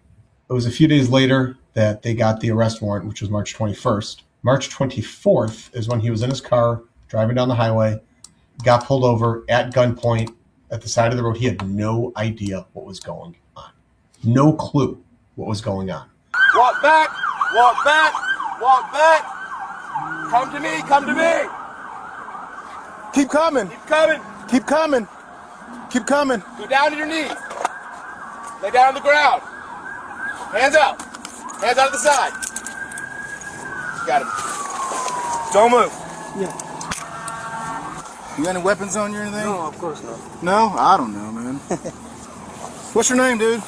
It was a few days later that they got the arrest warrant, which was March 21st. March 24th is when he was in his car, driving down the highway, got pulled over at gunpoint at the side of the road. He had no idea what was going on. No clue what was going on. Walk back, walk back, walk back. Come to me, come to me. Keep coming. Keep coming. Keep coming. Keep coming. Go down to your knees. Lay down on the ground. Hands up. Hands out of the side. Got him. Don't move. Yeah. You got any weapons on you or anything? No, of course not. No? I don't know, man. What's your name, dude?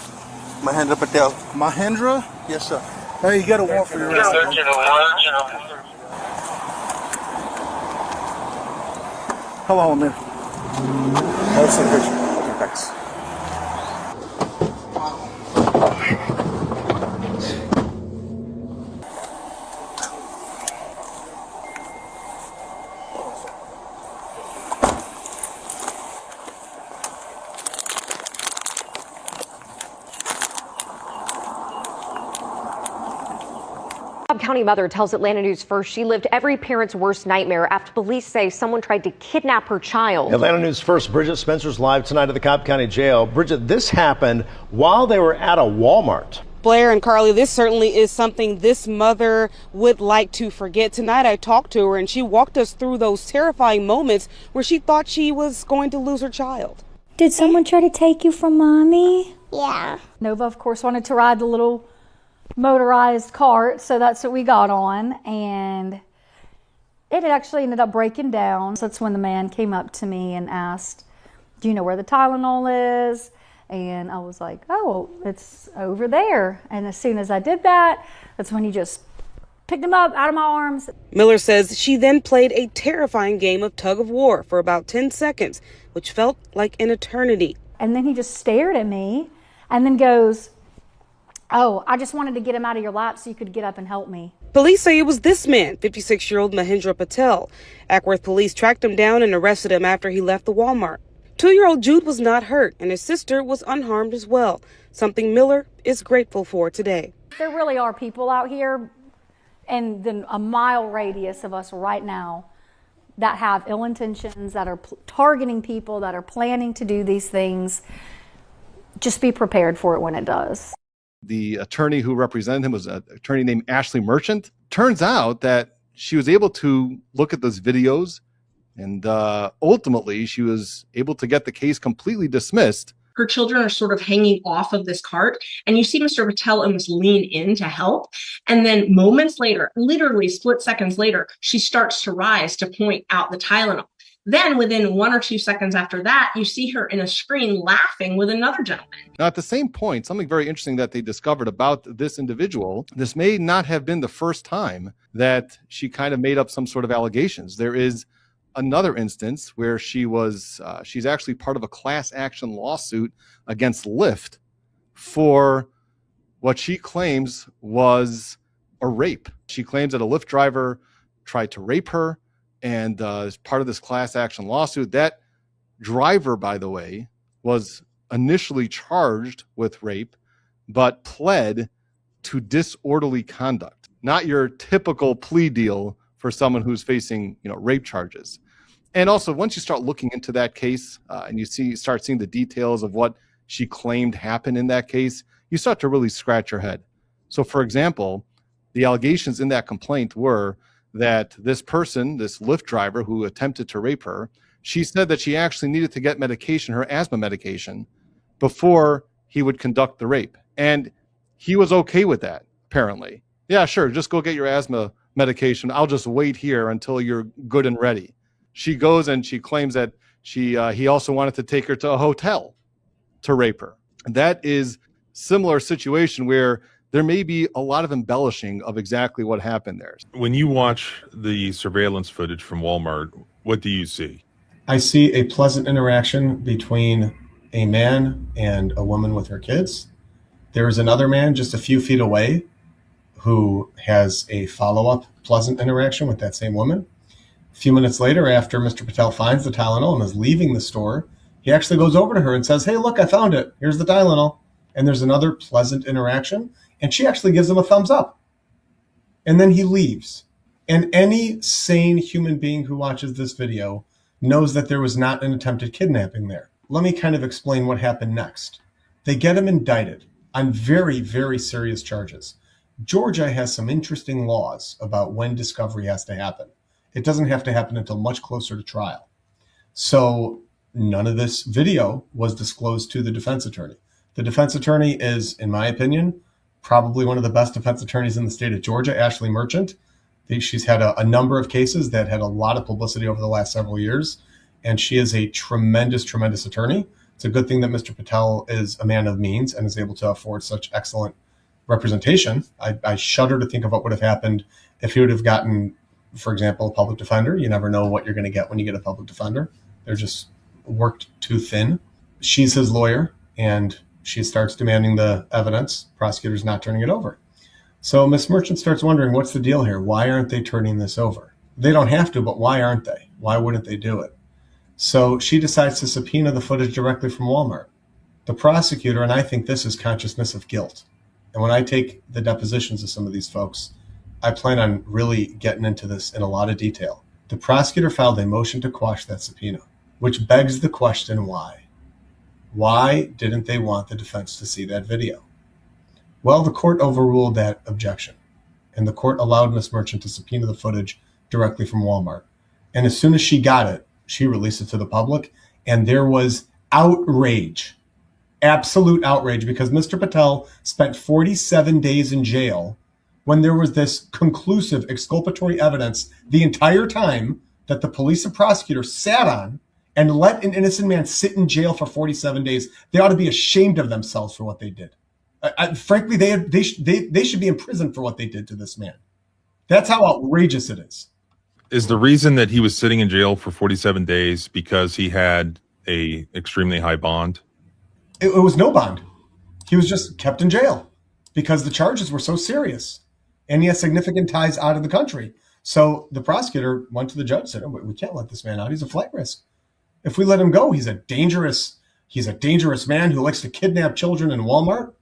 Mahendra Patel. Mahendra? Yes, sir. Hey, you got a warrant for your arrest. Yes, sir. Hold on a minute. Let's take a picture. Okay, thanks. County mother tells Atlanta News First she lived every parent's worst nightmare after police say someone tried to kidnap her child. Atlanta News First Bridget Spencer's live tonight at the Cobb County Jail. Bridget, this happened while they were at a Walmart. Blair and Carly, this certainly is something this mother would like to forget. Tonight I talked to her and she walked us through those terrifying moments where she thought she was going to lose her child. Did someone try to take you from mommy? Yeah. Nova, of course, wanted to ride the little motorized cart, so that's what we got on, and it actually ended up breaking down. So that's when the man came up to me and asked, do you know where the Tylenol is? And I was like, oh, it's over there. And as soon as I did that, that's when he just picked him up out of my arms. Miller says she then played a terrifying game of tug of war for about 10 seconds, which felt like an eternity. And then he just stared at me and then goes, oh, I just wanted to get him out of your lap so you could get up and help me. Police say it was this man, 56-year-old Mahendra Patel. Ackworth police tracked him down and arrested him after he left the Walmart. 2-year-old Jude was not hurt, and his sister was unharmed as well, something Miller is grateful for today. There really are people out here in a mile radius of us right now that have ill intentions, that are targeting people, that are planning to do these things. Just be prepared for it when it does. The attorney who represented him was an attorney named Ashley Merchant. Turns out that she was able to look at those videos, and ultimately she was able to get the case completely dismissed. Her children are sort of hanging off of this cart, and you see Mr. Patel almost lean in to help. And then moments later, literally split seconds later, she starts to rise to point out the Tylenol. Then within 1 or 2 seconds after that, you see her in a screen laughing with another gentleman. Now, at the same point, something very interesting that they discovered about this individual, this may not have been the first time that she kind of made up some sort of allegations. There is another instance where she's actually part of a class action lawsuit against Lyft for what she claims was a rape. She claims that a Lyft driver tried to rape her, and as part of this class action lawsuit, that driver, by the way, was initially charged with rape, but pled to disorderly conduct. Not your typical plea deal for someone who's facing, rape charges. And also, once you start looking into that case and you start seeing the details of what she claimed happened in that case, you start to really scratch your head. So, for example, the allegations in that complaint were that this person, this Lyft driver who attempted to rape her, she said that she actually needed to get medication, her asthma medication, before he would conduct the rape. And he was okay with that, apparently. Yeah, sure, just go get your asthma medication. I'll just wait here until you're good and ready. She goes and she claims that he also wanted to take her to a hotel to rape her. That is similar situation where there may be a lot of embellishing of exactly what happened there. When you watch the surveillance footage from Walmart, what do you see? I see a pleasant interaction between a man and a woman with her kids. There is another man just a few feet away who has a follow-up pleasant interaction with that same woman. A few minutes later, after Mr. Patel finds the Tylenol and is leaving the store, he actually goes over to her and says, "Hey, look, I found it. Here's the Tylenol." And there's another pleasant interaction, and she actually gives him a thumbs up. And then he leaves. And any sane human being who watches this video knows that there was not an attempted kidnapping there. Let me kind of explain what happened next. They get him indicted on very, very serious charges. Georgia has some interesting laws about when discovery has to happen. It doesn't have to happen until much closer to trial. So none of this video was disclosed to the defense attorney. The defense attorney is, in my opinion, probably one of the best defense attorneys in the state of Georgia, Ashley Merchant. She's had a number of cases that had a lot of publicity over the last several years, and she is a tremendous, tremendous attorney. It's a good thing that Mr. Patel is a man of means and is able to afford such excellent representation. I shudder to think of what would have happened if he would have gotten, for example, a public defender. You never know what you're going to get when you get a public defender. They're just worked too thin. She's his lawyer, and she starts demanding the evidence. Prosecutor's not turning it over. So Ms. Merchant starts wondering, what's the deal here? Why aren't they turning this over? They don't have to, but why aren't they? Why wouldn't they do it? So she decides to subpoena the footage directly from Walmart. The prosecutor, and I think this is consciousness of guilt. And when I take the depositions of some of these folks, I plan on really getting into this in a lot of detail. The prosecutor filed a motion to quash that subpoena, which begs the question, why? Why didn't they want the defense to see that video? Well, the court overruled that objection, and the court allowed Ms. Merchant to subpoena the footage directly from Walmart. And as soon as she got it, she released it to the public, and there was outrage, absolute outrage, because Mr. Patel spent 47 days in jail when there was this conclusive exculpatory evidence the entire time that the police and prosecutor sat on and let an innocent man sit in jail for 47 days. They ought to be ashamed of themselves for what they did. Frankly, they should be in prison for what they did to this man. That's how outrageous it is. Is the reason that he was sitting in jail for 47 days because he had a extremely high bond? It was no bond. He was just kept in jail because the charges were so serious, and he has significant ties out of the country. So the prosecutor went to the judge and said, "Oh, we can't let this man out. He's a flight risk. If we let him go, he's a dangerous man who likes to kidnap children in Walmart,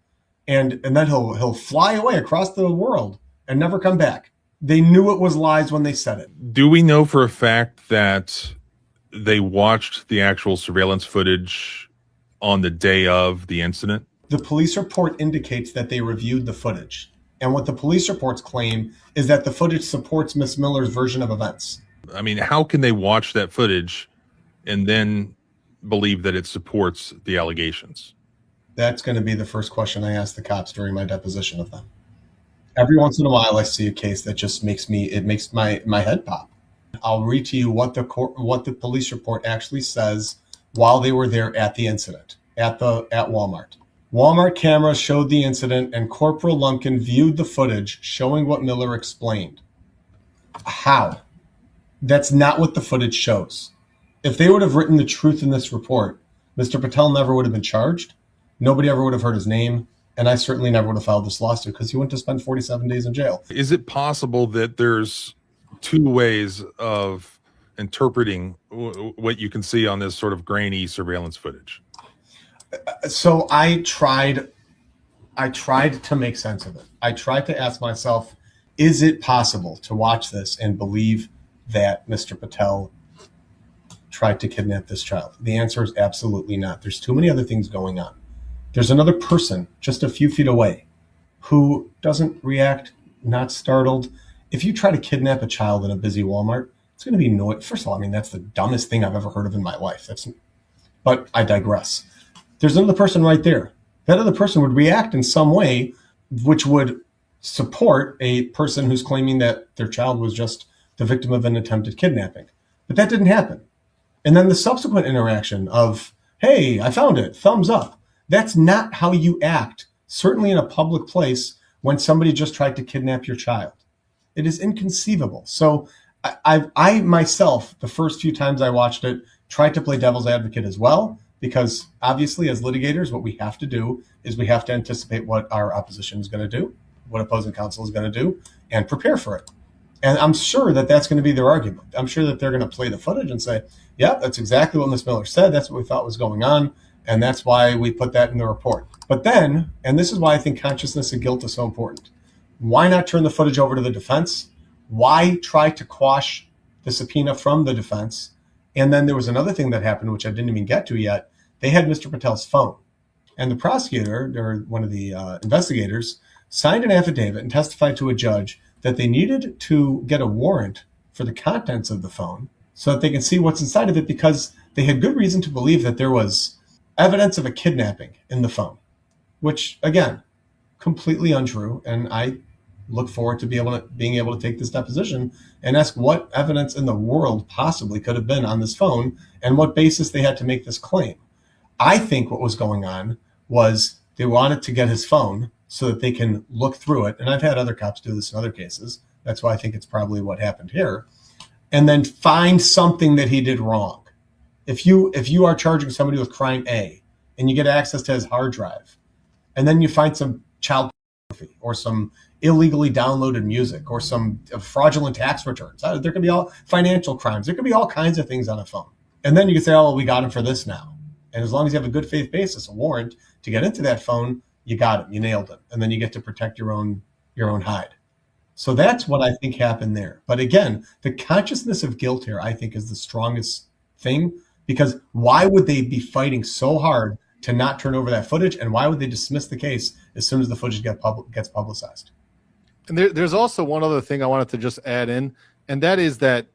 and then he'll fly away across the world and never come back." They knew it was lies when they said it. Do we know for a fact that they watched the actual surveillance footage on the day of the incident? The police report indicates that they reviewed the footage. And what the police reports claim is that the footage supports Miss Miller's version of events. I mean, how can they watch that footage and then believe that it supports the allegations? That's going to be the first question I ask the cops during my deposition of them. Every once in a while, I see a case that just makes my head pop. I'll read to you what the police report actually says while they were there at the incident at Walmart. Walmart cameras showed the incident, and Corporal Lumpkin viewed the footage showing what Miller explained. How? That's not what the footage shows. If they would have written the truth in this report, Mr. Patel never would have been charged. Nobody ever would have heard his name. And I certainly never would have filed this lawsuit because he went to spend 47 days in jail. Is it possible that there's two ways of interpreting what you can see on this sort of grainy surveillance footage? So I tried to make sense of it. I tried to ask myself, is it possible to watch this and believe that Mr. Patel tried to kidnap this child? The answer is absolutely not. There's too many other things going on. There's another person just a few feet away who doesn't react, not startled. If you try to kidnap a child in a busy Walmart, it's going to be noise. First of all, I mean, that's the dumbest thing I've ever heard of in my life. But I digress. There's another person right there. That other person would react in some way which would support a person who's claiming that their child was just the victim of an attempted kidnapping. But that didn't happen. And then the subsequent interaction of, hey, I found it, thumbs up. That's not how you act, certainly in a public place, when somebody just tried to kidnap your child. It is inconceivable. So I myself, the first few times I watched it, tried to play devil's advocate as well, because obviously as litigators, what we have to do is we have to anticipate what our opposition is going to do, what opposing counsel is going to do, and prepare for it. And I'm sure that that's going to be their argument. I'm sure that they're going to play the footage and say, yeah, that's exactly what Ms. Miller said. That's what we thought was going on. And that's why we put that in the report. But then, and this is why I think consciousness of guilt is so important, why not turn the footage over to the defense? Why try to quash the subpoena from the defense? And then there was another thing that happened, which I didn't even get to yet. They had Mr. Patel's phone. And the prosecutor, or one of the investigators, signed an affidavit and testified to a judge that they needed to get a warrant for the contents of the phone so that they can see what's inside of it, because they had good reason to believe that there was evidence of a kidnapping in the phone, which, again, completely untrue. And I look forward to being able to take this deposition and ask what evidence in the world possibly could have been on this phone and what basis they had to make this claim. I think what was going on was they wanted to get his phone so that they can look through it. And I've had other cops do this in other cases. That's why I think it's probably what happened here. And then find something that he did wrong. If you are charging somebody with crime A and you get access to his hard drive, and then you find some child pornography or some illegally downloaded music or some fraudulent tax returns, there could be all financial crimes. There could be all kinds of things on a phone. And then you can say, oh, well, we got him for this now. And as long as you have a good faith basis, a warrant to get into that phone, you got him, you nailed him. And then you get to protect your own hide. So that's what I think happened there. But again, the consciousness of guilt here, I think, is the strongest thing, because why would they be fighting so hard to not turn over that footage? And why would they dismiss the case as soon as the footage gets publicized? And there's also one other thing I wanted to just add in, and that is that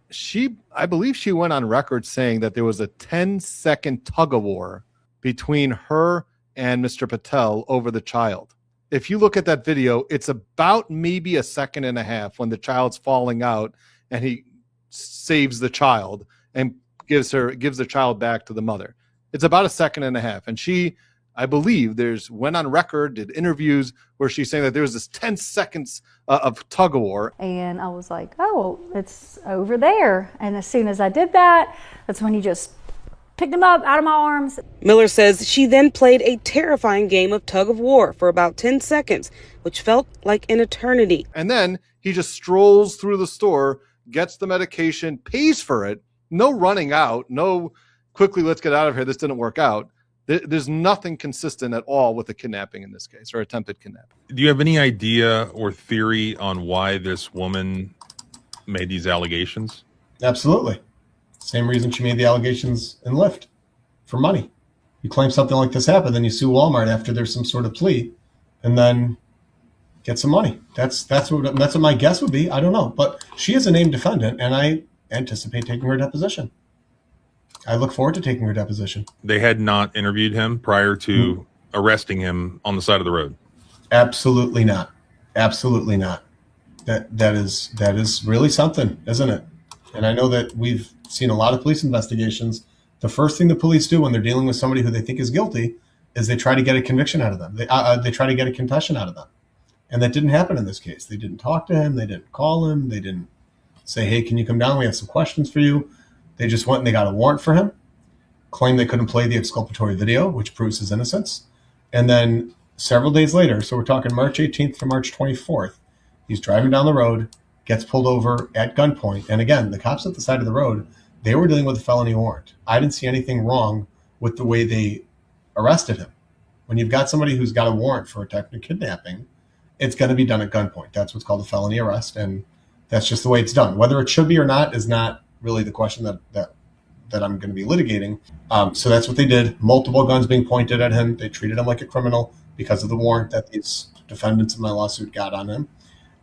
I believe she went on record saying that there was a 10-second tug-of-war between her and Mr. Patel over the child. If you look at that video, it's about maybe a second and a half when the child's falling out and he saves the child and gives the child back to the mother. It's about a second and a half. And she, I believe, went on record, did interviews where she's saying that there was this 10 seconds of tug of war. And I was like, oh, it's over there. And as soon as I did that, that's when he just picked him up out of my arms. Miller says she then played a terrifying game of tug of war for about 10 seconds, which felt like an eternity. And then he just strolls through the store, gets the medication, pays for it. No running out, no quickly, let's get out of here, this didn't work out. There's nothing consistent at all with the kidnapping in this case, or attempted kidnapping. Do you have any idea or theory on why this woman made these allegations? Absolutely. Same reason she made the allegations in Lyft, for money. You claim something like this happened, then you sue Walmart after there's some sort of plea, and then get some money. That's what my guess would be. I don't know, but she is a named defendant, and I anticipate taking her deposition. I look forward to taking her deposition. They had not interviewed him prior to arresting him on the side of the road. Absolutely not. Absolutely not. That is really something, isn't it? And I know that we've seen a lot of police investigations. The first thing the police do when they're dealing with somebody who they think is guilty is they try to get a conviction out of them. They try to get a confession out of them. And that didn't happen in this case. They didn't talk to him. They didn't call him. They didn't say, hey, can you come down? We have some questions for you. They just went and they got a warrant for him, claimed they couldn't play the exculpatory video, which proves his innocence. And then several days later, so we're talking March 18th to March 24th, he's driving down the road, gets pulled over at gunpoint. And again, the cops at the side of the road, they were dealing with a felony warrant. I didn't see anything wrong with the way they arrested him. When you've got somebody who's got a warrant for attempted kidnapping, it's going to be done at gunpoint. That's what's called a felony arrest, and that's just the way it's done. Whether it should be or not is not really the question that I'm going to be litigating. So that's what they did. Multiple guns being pointed at him. They treated him like a criminal because of the warrant that these defendants in my lawsuit got on him.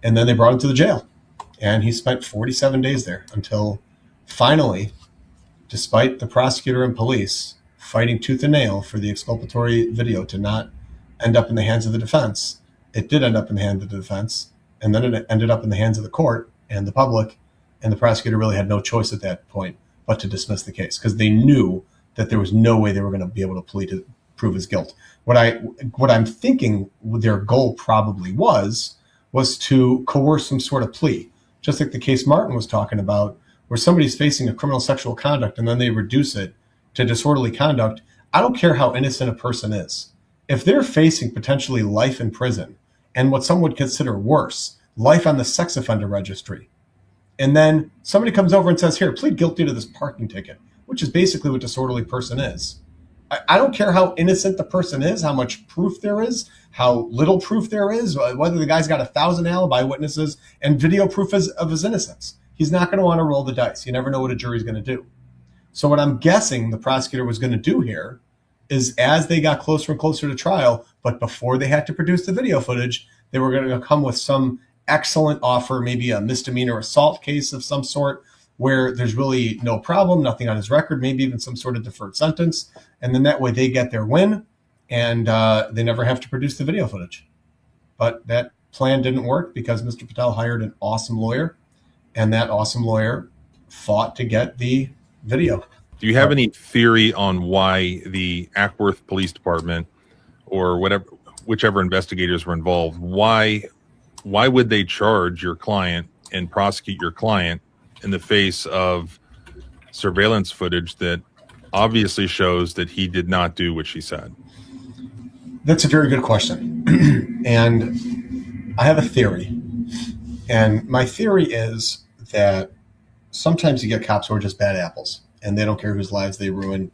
And then they brought him to the jail. And he spent 47 days there until finally, despite the prosecutor and police fighting tooth and nail for the exculpatory video to not end up in the hands of the defense, it did end up in the hands of the defense. And then it ended up in the hands of the court and the public. And the prosecutor really had no choice at that point but to dismiss the case because they knew that there was no way they were going to be able to plead to prove his guilt. What I'm thinking their goal probably was to coerce some sort of plea, just like the case Martin was talking about, where somebody's facing a criminal sexual conduct and then they reduce it to disorderly conduct. I don't care how innocent a person is. If they're facing potentially life in prison and what some would consider worse, life on the sex offender registry, and then somebody comes over and says, here, plead guilty to this parking ticket, which is basically what disorderly person is. I don't care how innocent the person is, how much proof there is, how little proof there is, whether the guy's got 1,000 alibi witnesses and video proof of his innocence. He's not going to want to roll the dice. You never know what a jury's going to do. So what I'm guessing the prosecutor was going to do here is as they got closer and closer to trial, but before they had to produce the video footage, they were going to come with some excellent offer, maybe a misdemeanor assault case of some sort where there's really no problem, nothing on his record, maybe even some sort of deferred sentence. And then that way they get their win and they never have to produce the video footage. But that plan didn't work because Mr. Patel hired an awesome lawyer and that awesome lawyer fought to get the video. Do you have any theory on why the Ackworth Police Department or whichever investigators were involved, why would they charge your client and prosecute your client in the face of surveillance footage that obviously shows that he did not do what she said? That's a very good question. And I have a theory. And my theory is that sometimes you get cops who are just bad apples and they don't care whose lives they ruin.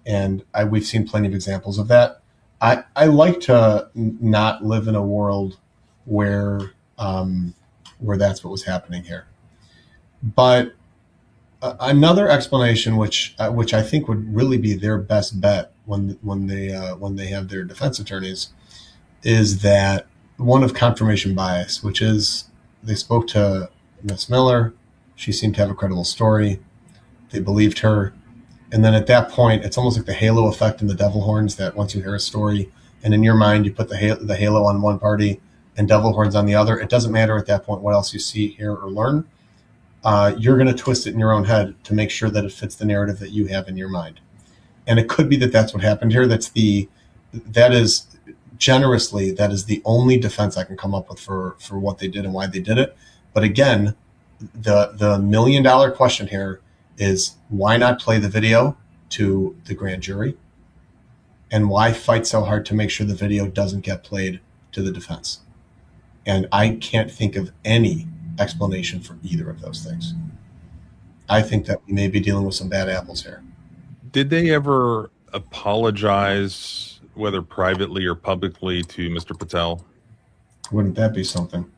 And we've seen plenty of examples of that. I like to not live in a world where that's what was happening here. But another explanation, which I think would really be their best bet when they have their defense attorneys, is that one of confirmation bias, which is they spoke to Miss Miller, she seemed to have a credible story, they believed her, and then at that point, it's almost like the halo effect in the devil horns that once you hear a story, and in your mind you put the halo on one party and devil horns on the other, it doesn't matter at that point what else you see, hear, or learn. You're going to twist it in your own head to make sure that it fits the narrative that you have in your mind. And it could be that that's what happened here. That is the only defense I can come up with for what they did and why they did it. But again, the $1 million question here is why not play the video to the grand jury? And why fight so hard to make sure the video doesn't get played to the defense? And I can't think of any explanation for either of those things. I think that we may be dealing with some bad apples here. Did they ever apologize, whether privately or publicly, to Mr. Patel? Wouldn't that be something?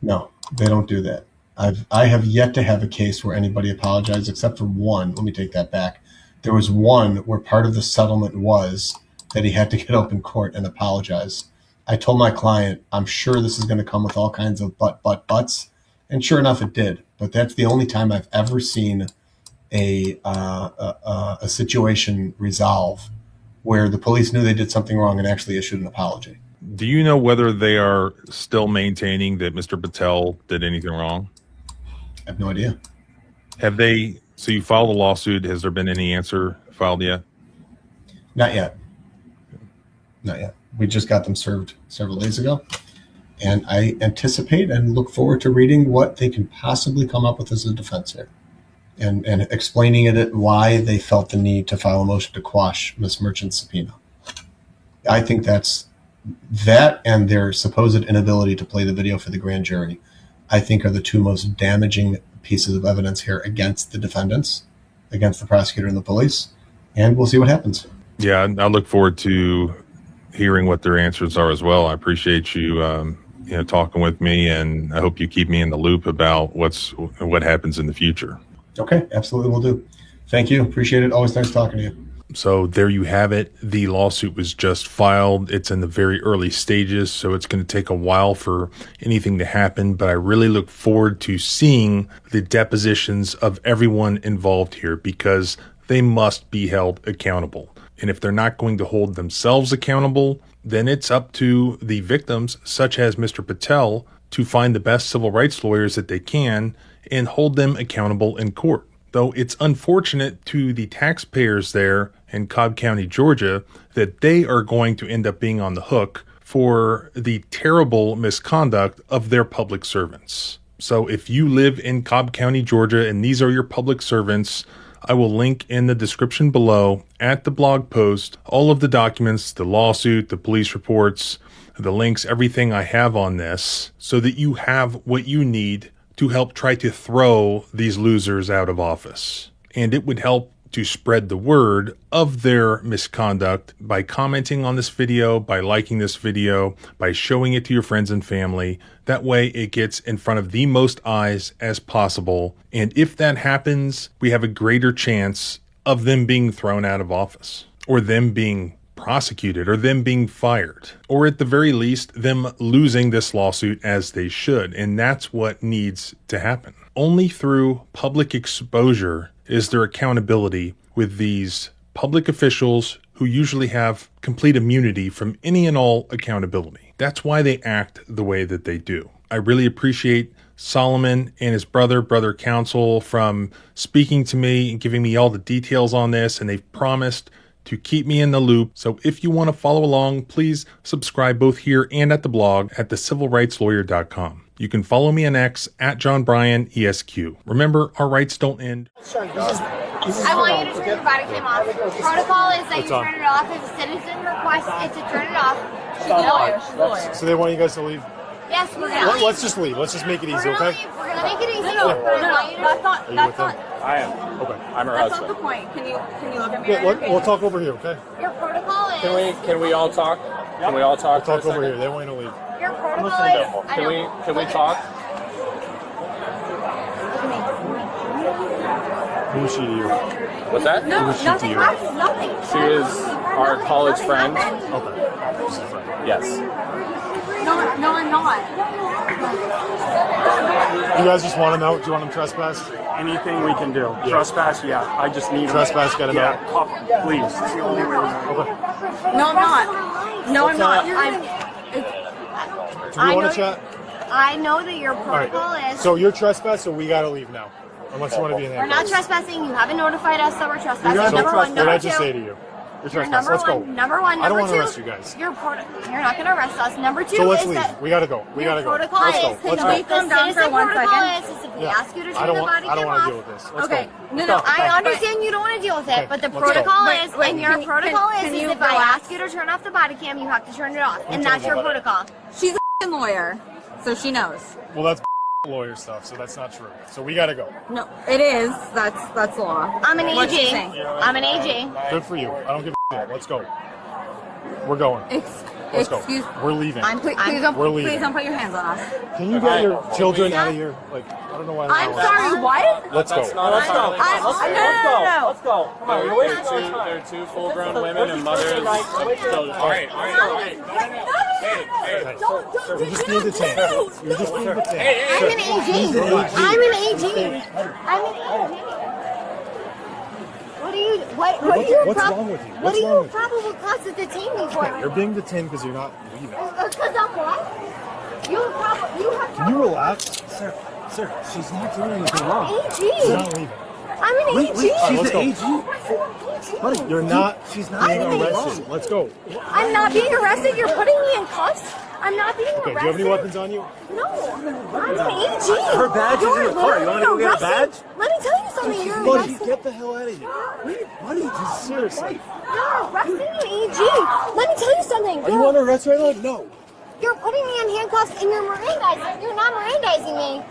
No, they don't do that. I have yet to have a case where anybody apologized except for one. Let me take that back. There was one where part of the settlement was that he had to get up in court and apologize. I told my client, I'm sure this is going to come with all kinds of buts. And sure enough, it did. But that's the only time I've ever seen a situation resolve where the police knew they did something wrong and actually issued an apology. Do you know whether they are still maintaining that Mr. Patel did anything wrong? I have no idea. Have they? So you filed a lawsuit. Has there been any answer filed yet? Not yet. Not yet. We just got them served several days ago. And I anticipate and look forward to reading what they can possibly come up with as a defense here, and explaining it why they felt the need to file a motion to quash Ms. Merchant's subpoena. I think that and their supposed inability to play the video for the grand jury, I think, are the two most damaging pieces of evidence here against the defendants, against the prosecutor and the police, and we'll see what happens. Yeah, I look forward to hearing what their answers are as well. I appreciate you, talking with me, and I hope you keep me in the loop about what happens in the future. Okay, absolutely, will do. Thank you. Appreciate it. Always nice talking to you. So there you have it. The lawsuit was just filed. It's in the very early stages, so it's going to take a while for anything to happen. But I really look forward to seeing the depositions of everyone involved here, because they must be held accountable. And if they're not going to hold themselves accountable, then it's up to the victims, such as Mr. Patel, to find the best civil rights lawyers that they can and hold them accountable in court. Though it's unfortunate to the taxpayers there in Cobb County, Georgia, that they are going to end up being on the hook for the terrible misconduct of their public servants. So if you live in Cobb County, Georgia, and these are your public servants, I will link in the description below at the blog post all of the documents, the lawsuit, the police reports, the links, everything I have on this, so that you have what you need to help try to throw these losers out of office. And it would help to spread the word of their misconduct by commenting on this video, by liking this video, by showing it to your friends and family. That way it gets in front of the most eyes as possible. And if that happens, we have a greater chance of them being thrown out of office, or them being prosecuted, or them being fired, or at the very least, them losing this lawsuit as they should. And that's what needs to happen. Only through public exposure is there accountability with these public officials who usually have complete immunity from any and all accountability. That's why they act the way that they do. I really appreciate Solomon and his brother counsel, from speaking to me and giving me all the details on this, and they've promised to keep me in the loop. So if you want to follow along, please subscribe both here and at the blog at thecivilrightslawyer.com. You can follow me on X at John Bryan ESQ. Remember, our rights don't end. I want you to turn your Bodycam off. Protocol is that you turn it off. If a citizen requests it to turn it off, she's a lawyer. She's a lawyer. So they want you guys to leave? Yes, we're gonna leave. Let's just leave. Let's just make it easy, okay? We're gonna make it easy. No, That's not. I am. Okay. I'm her That's husband. not the point. Can you look at me? Yeah, we'll talk over here, okay? Your protocol is. Can we all talk? Can we all talk? We'll talk over here. They want you to leave. Your protocol is. Can we talk? Who is she to you? What's that? No, Who is she nothing. to you? Nothing. She is our college friend. Okay. She's a friend. Yes. No, I'm not. You guys just want him out? Do you want him trespassed? Anything we can do. Yeah. Trespass, yeah. I just need trespass. Get him out. Cuff him, please. It's the only way. Okay. No, I'm not. No, I'm not. Do we want to chat? I know that your protocol is. So you're trespassed, so we gotta leave now, unless you want to be in there. We're not trespassing. You haven't notified us that we're trespassing. You're Number one. what Number did I two. just say to you? You're trespassed. Number Let's go. one. Number one. I don't Number want two. to arrest you guys. You're not going to arrest us. Number two So let's is leave. that We gotta go. We gotta go. protocol Let's is. go. Let's Can we go. calm down for 1 second? Is if we ask you to turn the body I don't cam want to off. deal with this. Let's Okay. go. No. I understand you don't want to deal with it, but the protocol is, and your protocol is if I ask you to turn off the body cam, you have to turn it off, and that's your protocol. She's a lawyer, so she knows. Well, that's lawyer stuff, so that's not true. So we gotta go. No, it is. That's law. I'm an What's she AG. saying? I'm an AG. Good for you. I don't give a shit. Let's go. We're going. Let's go. We're leaving. Please don't put your hands on us. Can you get your children out of here? Like, I don't know why. I'm sorry, what? Let's go. Let's go. Let's go. No. Let's go. Come on. They're two full-grown women and mothers. All right. Hey, you're just being detained. You're just being detained. I'm an AG. I'm an AG. I'm an AG. What's wrong with you? What do you probable cause to detain me for? You're being detained because you're not leaving. Because I'm what? You have. Can you relax? Sir, she's not doing anything wrong. AG. She's not leaving. I'm an AG. She's an AG. Buddy, she's not being arrested. Let's go. I'm not being arrested. You're putting me in cuffs. I'm not being arrested. Do you have any weapons on you? No, I'm an AG. Her badge is in the car. You want me to go get a badge? Let me tell you something. You're Buddy, arresting. get the hell out of here. Buddy, just seriously. You're arresting an AG. Let me tell you something. Are you under arrest right now? No. You're putting me in handcuffs and you're Mirandizing. You're not Mirandizing me.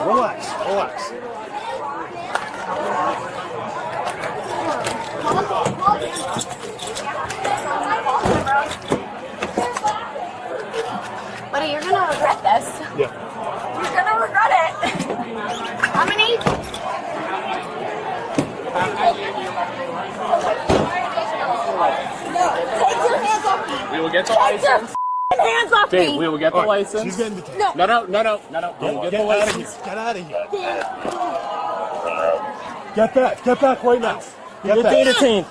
Relax. Relax. Buddy, you're gonna regret this. Yeah. You're gonna regret it. I'm an AG. No, take your hands off me. We will get the Take license. your hands off Dave, me. we will get the license. She's getting detained. No. No. We will get the license. Get out of here. Get back. Get back right now. Get back. detained.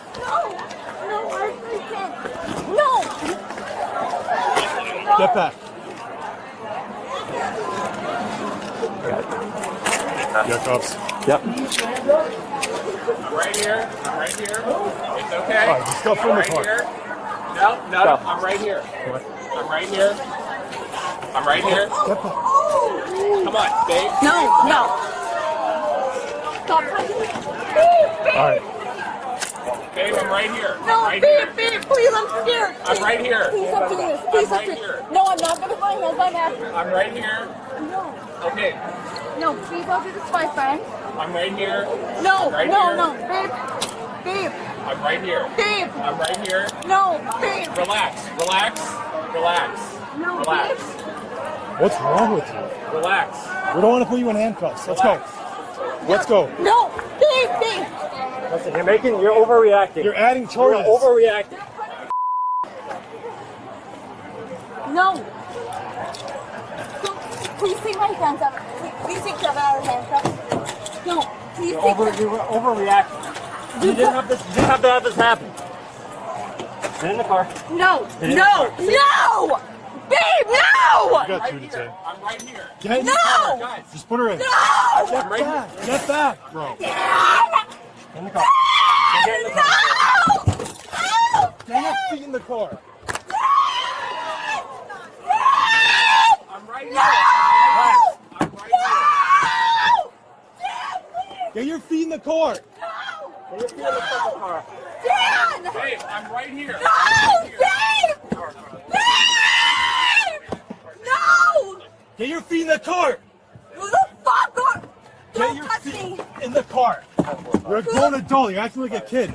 No. Get back. Get cuffs. Yep. I'm right here. It's okay. All right, just go from the car. Here. No. I'm right here. I'm right here. Get back. Come on, Dave. No. Stop touching me. All right. Dave, I'm right here. No, I'm right here. babe, please, I'm scared. I'm right here. Please stop doing this. Please stop doing this. No, I'm not gonna find my back. I'm right here. No. Okay. No, please don't do this to my friend. I'm right here. No, I'm right no, here. no, babe, I'm right here. babe, I'm right here. no, babe. Relax. No, Relax. What's wrong with you? Relax. We don't want to put you in handcuffs. Let's go. Let's go. No, babe. Listen, you're overreacting. You're adding charges. You're overreacting. No. Please take my hands out. Please take them out of handcuffs. No, please take them. You were overreacting. You didn't have to have this happen. Get in the car. No. Get in the car. Babe, no! You got two detained. I'm right here. Get in the No! car. Guys, just put her in. No! Get back. Get back, bro. Get in the car. Get in the car. Get your feet in the car. I'm right here. Get your feet in the car. Get your feet in the fucking car. Dad! Dave, I'm right here. No! Dave! No! Get your feet in the car. Who the fuck are... Get your feet in the car. You're a grown adult. You're acting like a kid.